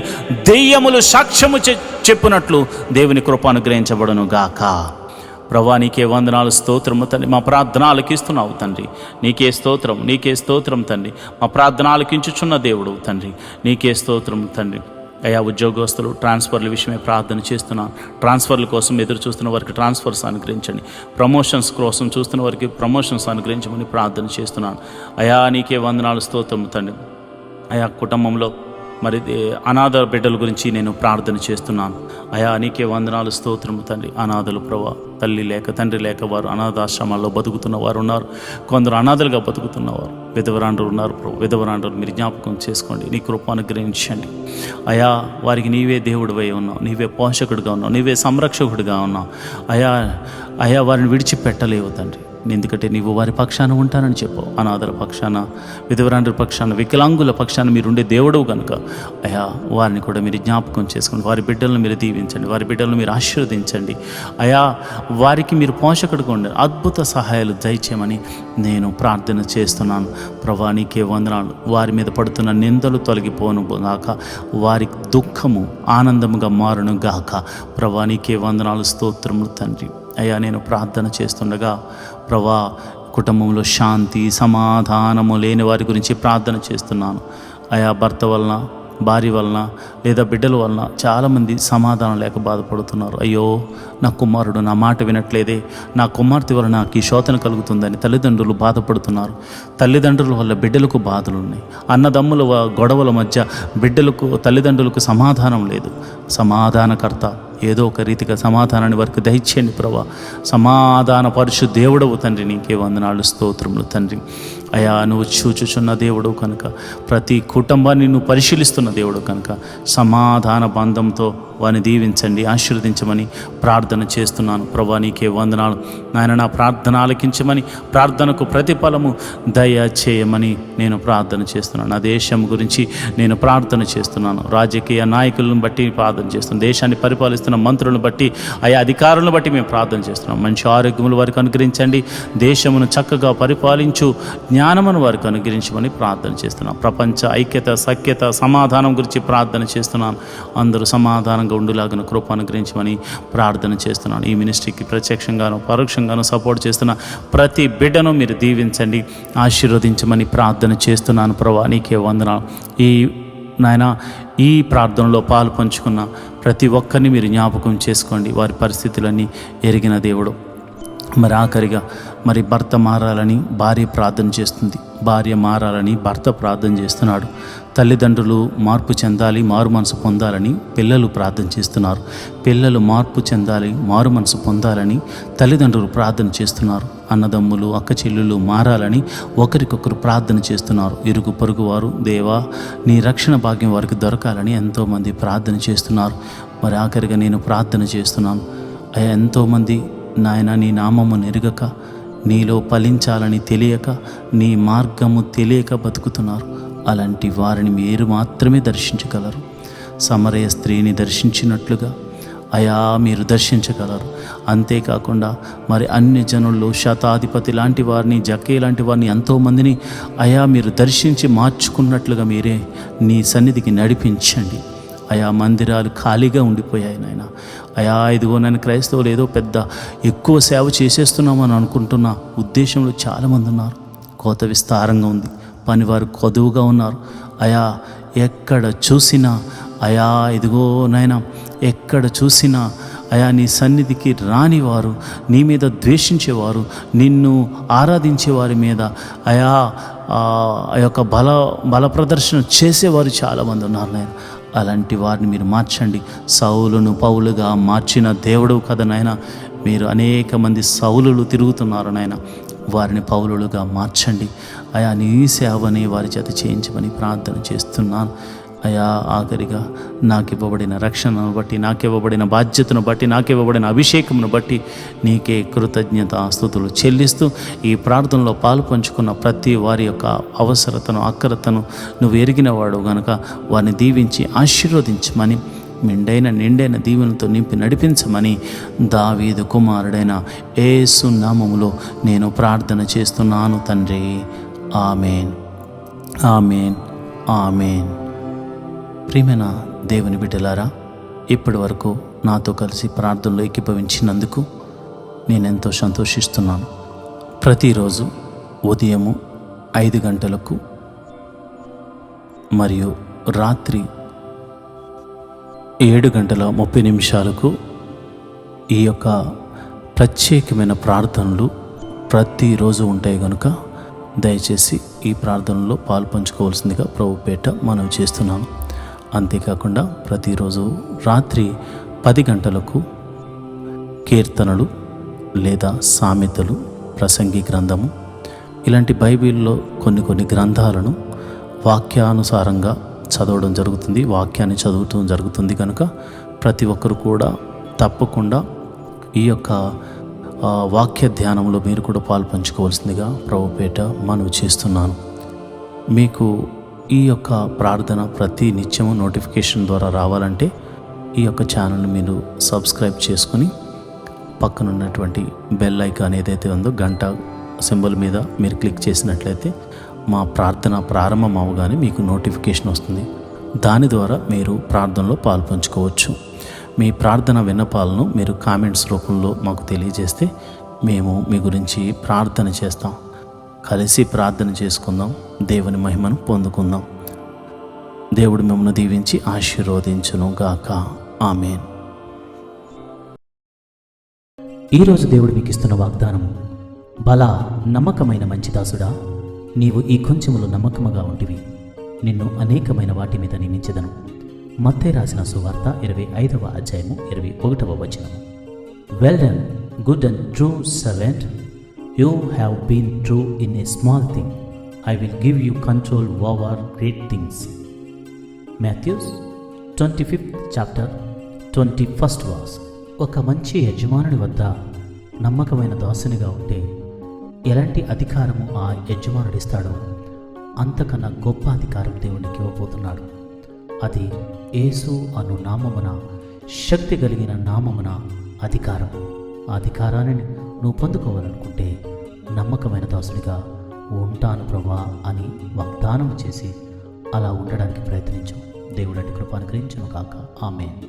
దెయ్యములు సాక్ష్యము చెప్పినట్లు దేవుని కృప అనుగ్రహించబడును గాక. ప్రభా నీకే వందనాలు స్తోత్రము తండ్రి. మా ప్రార్థన ఆలకిస్తున్నావు తండ్రి, నీకే స్తోత్రం, నీకే స్తోత్రం తండ్రి. మా ప్రార్థన ఆలకించుచున్న దేవుడు తండ్రి, నీకే స్తోత్రం తండ్రి. అయా ఉద్యోగస్తులు ట్రాన్స్ఫర్ల విషయమే ప్రార్థన చేస్తున్నాను. ట్రాన్స్ఫర్ల కోసం ఎదురు చూస్తున్న వారికి ట్రాన్స్ఫర్స్ అనుగ్రహించండి. ప్రమోషన్స్ కోసం చూస్తున్న వారికి ప్రమోషన్స్ అనుగ్రహించమని ప్రార్థన చేస్తున్నాను. అయా నీకే వందనాలు స్తోత్రం తండ్రి. అయా కుటుంబంలో మరి అనాథ బిడ్డల గురించి నేను ప్రార్థన చేస్తున్నాను. అయా నీకే వందనాలు స్తోత్రము తండ్రి. అనాథలు ప్రభా, తల్లి లేక తండ్రి లేక వారు అనాథాశ్రమాల్లో బతుకుతున్న వారు ఉన్నారు. కొందరు అనాథలుగా బతుకుతున్నవారు, విధవరాండ్రులు ఉన్నారు ప్రభు. విధవరాండ్రులు మీరు జ్ఞాపకం చేసుకోండి, నీ కృప అనుగ్రహించండి. అయా వారికి నీవే దేవుడివై ఉన్నావు, నీవే పోషకుడిగా ఉన్నావు, నీవే సంరక్షకుడిగా ఉన్నావు. అయా వారిని విడిచిపెట్టలేవు తండ్రి. ఎందుకంటే నీవు వారి పక్షాన ఉంటానని చెప్పావు. అనాథల పక్షాన, విధవరాండ్రుల పక్షాన, వికలాంగుల పక్షాన మీరుండే దేవుడవు కనుక అయ్యా వారిని కూడా మీరు జ్ఞాపకం చేసుకోండి. వారి బిడ్డలను మీరు దీవించండి, వారి బిడ్డలను మీరు ఆశీర్వదించండి అయ్యా. వారికి మీరు పోషకుడుగా ఉండండి, అద్భుత సహాయాలు దయచేయమని నేను ప్రార్థన చేస్తున్నాను. ప్రభా నీకే వందనాలు. వారి మీద పడుతున్న నిందలు తొలగిపోను గాక, వారి దుఃఖము ఆనందముగా మారును గాక. ప్రభా నీకే వందనాలు, స్తోత్రములు తండ్రి. అయ్యా నేను ప్రార్థన చేస్తుండగా ప్రభా కుటుంబంలో శాంతి సమాధానము లేని వారి గురించి ప్రార్థన చేస్తున్నాను. అయా భర్త వలన, భార్య వలన లేదా బిడ్డల వలన చాలామంది సమాధానం లేక బాధపడుతున్నారు. అయ్యో నా కుమారుడు నా మాట వినట్లేదే, నా కుమార్తె వలన నాకు ఈ శోధన కలుగుతుందని తల్లిదండ్రులు బాధపడుతున్నారు. తల్లిదండ్రుల వల్ల బిడ్డలకు బాధలు ఉన్నాయి. అన్నదమ్ముల గొడవల మధ్య బిడ్డలకు, తల్లిదండ్రులకు సమాధానం లేదు. సమాధానకర్త ఏదో ఒక రీతిగా సమాధానాన్ని వారికి దయచేయండి ప్రభా. సమాధాన పరుషు దేవుడవు తండ్రి, నీకే వందనాలు, స్తోత్రములు తండ్రి. అయా నువ్వు చూచుచున్న దేవుడు కనుక, ప్రతి కుటుంబాన్ని నువ్వు పరిశీలిస్తున్న దేవుడు కనుక సమాధాన బంధంతో వారిని దీవించండి, ఆశీర్వదించమని ప్రార్థన చేస్తున్నాను. ప్రభా నీకే వందనాలు నాయన. నా ప్రార్థన ఆలకించమని, ప్రార్థనకు ప్రతిఫలము దయచేయమని నేను ప్రార్థన చేస్తున్నాను. నా దేశం గురించి నేను ప్రార్థన చేస్తున్నాను. రాజకీయ నాయకులను బట్టి ప్రార్థన చేస్తున్నాను. దేశాన్ని పరిపాలిస్తున్న మంత్రులను బట్టి, ఆయా అధికారులను బట్టి మేము ప్రార్థన చేస్తున్నాం. మంచి ఆరోగ్యములు వారికి అనుగ్రహించండి. దేశమును చక్కగా పరిపాలించు జ్ఞానమును వారికి అనుగ్రహించమని ప్రార్థన చేస్తున్నాం. ప్రపంచ ఐక్యత, సఖ్యత, సమాధానం గురించి ప్రార్థన చేస్తున్నాను. అందరూ సమాధానంగా ఉండులాగిన కృప అనుగ్రహించమని ప్రార్థన చేస్తున్నాను. ఈ మినిస్ట్రీకి ప్రత్యక్షంగాను పరోక్షంగాను సపోర్ట్ చేస్తున్న ప్రతి బిడ్డను మీరు దీవించండి, ఆశీర్వదించమని ప్రార్థన చేస్తున్నాను. ప్రభా నీకే వందనాలు. నాయన ఈ ప్రార్థనలో పాలు పంచుకున్న ప్రతి ఒక్కరిని మీరు జ్ఞాపకం చేసుకోండి. వారి పరిస్థితులన్నీ ఎరిగిన దేవుడు. మరి ఆఖరిగా మరి భర్త మారాలని భార్య ప్రార్థన చేస్తుంది, భార్య మారాలని భర్త ప్రార్థన చేస్తున్నాడు. తల్లిదండ్రులు మార్పు చెందాలి, మారు మనసు పొందాలని పిల్లలు ప్రార్థన చేస్తున్నారు. పిల్లలు మార్పు చెందాలి, మారు మనసు పొందాలని తల్లిదండ్రులు ప్రార్థన చేస్తున్నారు. అన్నదమ్ములు, అక్క చెల్లెళ్ళు మారాలని ఒకరికొకరు ప్రార్థన చేస్తున్నారు. ఇరుగు పొరుగు వారు దేవా నీ రక్షణ భాగ్యం వారికి దొరకాలని ఎంతోమంది ప్రార్థన చేస్తున్నారు. మరి ఆఖరిగా నేను ప్రార్థన చేస్తున్నాను. ఎంతోమంది నాయన నీ నామము నెరుగక, నీలో ఫలించాలని తెలియక, నీ మార్గము తెలియక బతుకుతున్నారు. అలాంటి వారిని మీరు మాత్రమే దర్శించగలరు. సమరయ స్త్రీని దర్శించినట్లుగా అయా మీరు దర్శించగలరు. అంతేకాకుండా మరి అన్ని జనుల్లో శతాధిపతి లాంటి వారిని, జక్కే లాంటి వారిని ఎంతోమందిని అయా మీరు దర్శించి మార్చుకున్నట్లుగా మీరే నీ సన్నిధికి నడిపించండి. అయా మందిరాలు ఖాళీగా ఉండిపోయాయి నాయన. అయా ఇదిగో నేను క్రైస్తవులు ఏదో పెద్ద ఎక్కువ సేవ చేసేస్తున్నామని అనుకుంటున్న ఉద్దేశంలో చాలామంది ఉన్నారు. కోత విస్తారంగా ఉంది, పనివారు కొదువుగా ఉన్నారు. అయా ఎక్కడ చూసినా అయా ఇదిగో నాయన, ఎక్కడ చూసినా అయా నీ సన్నిధికి రానివారు, నీ మీద ద్వేషించేవారు, నిన్ను ఆరాధించే వారి మీద అయా ఆ యొక్క బల ప్రదర్శన చేసేవారు చాలామంది ఉన్నారు నాయన. అలాంటి వారిని మీరు మార్చండి. సౌలును పౌలుగా మార్చిన దేవుడు కదా నాయన. మీరు అనేక మంది సౌలులు తిరుగుతున్నారు నాయన, వారిని పౌలులుగా మార్చండి. అయా నీ సేవని వారి చేత చేయించమని ప్రార్థన చేస్తున్నాను. అయా ఆఖరిగా నాకు ఇవ్వబడిన రక్షణను బట్టి, నాకు ఇవ్వబడిన బాధ్యతను బట్టి, నాకు ఇవ్వబడిన అభిషేకమును బట్టి నీకే కృతజ్ఞత స్తుతులు చెల్లిస్తూ ఈ ప్రార్థనలో పాలు పంచుకున్న ప్రతి వారి యొక్క అవసరతను, అక్కరతను నువ్వు ఎరిగినవాడు గనుక వారిని దీవించి ఆశీర్వదించమని, నిండైన దీవెనలతో నింపి నడిపించమని దావీదు కుమారుడైన యేసు నామములో నేను ప్రార్థన చేస్తున్నాను తండ్రి. ఆమేన్, ఆమేన్, ఆమేన్. ప్రియమైన దేవుని బిడ్డలారా, ఇప్పటి వరకు నాతో కలిసి ప్రార్థనలో ఏకీభవించినందుకు నేనెంతో సంతోషిస్తున్నాను. ప్రతిరోజు ఉదయము 5 గంటలకు మరియు రాత్రి 7:30 ఈ యొక్క ప్రత్యేకమైన ప్రార్థనలు ప్రతిరోజు ఉంటాయి కనుక దయచేసి ఈ ప్రార్థనలో పాలు పంచుకోవాల్సిందిగా ప్రభుపేట మనవి చేస్తున్నాను. అంతేకాకుండా ప్రతిరోజు రాత్రి 10 గంటలకు కీర్తనలు లేదా సామెతలు, ప్రసంగి గ్రంథము ఇలాంటి బైబిల్లో కొన్ని గ్రంథాలను వాక్యానుసారంగా చదవడం జరుగుతుంది, వాక్యాన్ని చదవటం జరుగుతుంది. కనుక ప్రతి ఒక్కరు కూడా తప్పకుండా ఈ యొక్క వాక్య ధ్యానంలో మీరు కూడా పాలు పంచుకోవాల్సిందిగా ప్రభుపేట మనవి చేస్తున్నాను. మీకు ఈ యొక్క ప్రార్థన ప్రతి నిత్యము నోటిఫికేషన్ ద్వారా రావాలంటే ఈ యొక్క ఛానల్ని మీరు సబ్స్క్రైబ్ చేసుకుని పక్కనున్నటువంటి బెల్ ఐకాన్ ఏదైతే ఉందో గంట సింబల్ మీద మీరు క్లిక్ చేసినట్లయితే మా ప్రార్థన ప్రారంభం అవగానే మీకు నోటిఫికేషన్ వస్తుంది. దాని ద్వారా మీరు ప్రార్థనలో పాలు పంచుకోవచ్చు. మీ ప్రార్థన విన్నపాలను మీరు కామెంట్స్ రూపంలో మాకు తెలియజేస్తే మేము మీ గురించి ప్రార్థన చేస్తాం. కలిసి ప్రార్థన చేసుకుందాం, దేవుని మహిమను పొందుకుందాం. దేవుడు మిమ్మల్ని దీవించి ఆశీర్వదించును గాక. ఆమేన్. ఈరోజు దేవుడు మీకు ఇస్తున్న వాగ్దానం, బలా నమ్మకమైన మంచి దాసుడా, నీవు ఈ కొంచెములో నమ్మకముగా ఉంటివి, నిన్ను అనేకమైన వాటి మీద నియమించెదను. మత్తయి రాసిన సువార్త 25వ అధ్యాయము 21వ వచనము. Well done good and true servant, you have been true in a small thing, I will give you control over great things. Matthew's 25th chapter 21st verse. ఒక మంచి యజమానుని వద్ద నమ్మకమైన దాసునిగా ఉంటే ఎలాంటి అధికారము ఆ యజమానుడిస్తాడో అంతకన్నా గొప్ప అధికారం దేవునికి ఇవ్వబోతున్నాడు. అది యేసు అను నామమున, శక్తి కలిగిన నామమున అధికారం. ఆ అధికారాన్ని నువ్వు పొందుకోవాలనుకుంటే నమ్మకమైన దాసునిగా ఉంటాను ప్రభా అని వాగ్దానం చేసి అలా ఉండడానికి ప్రయత్నించు. దేవుడి కృప అనుగ్రహించును కాక. ఆమేన్.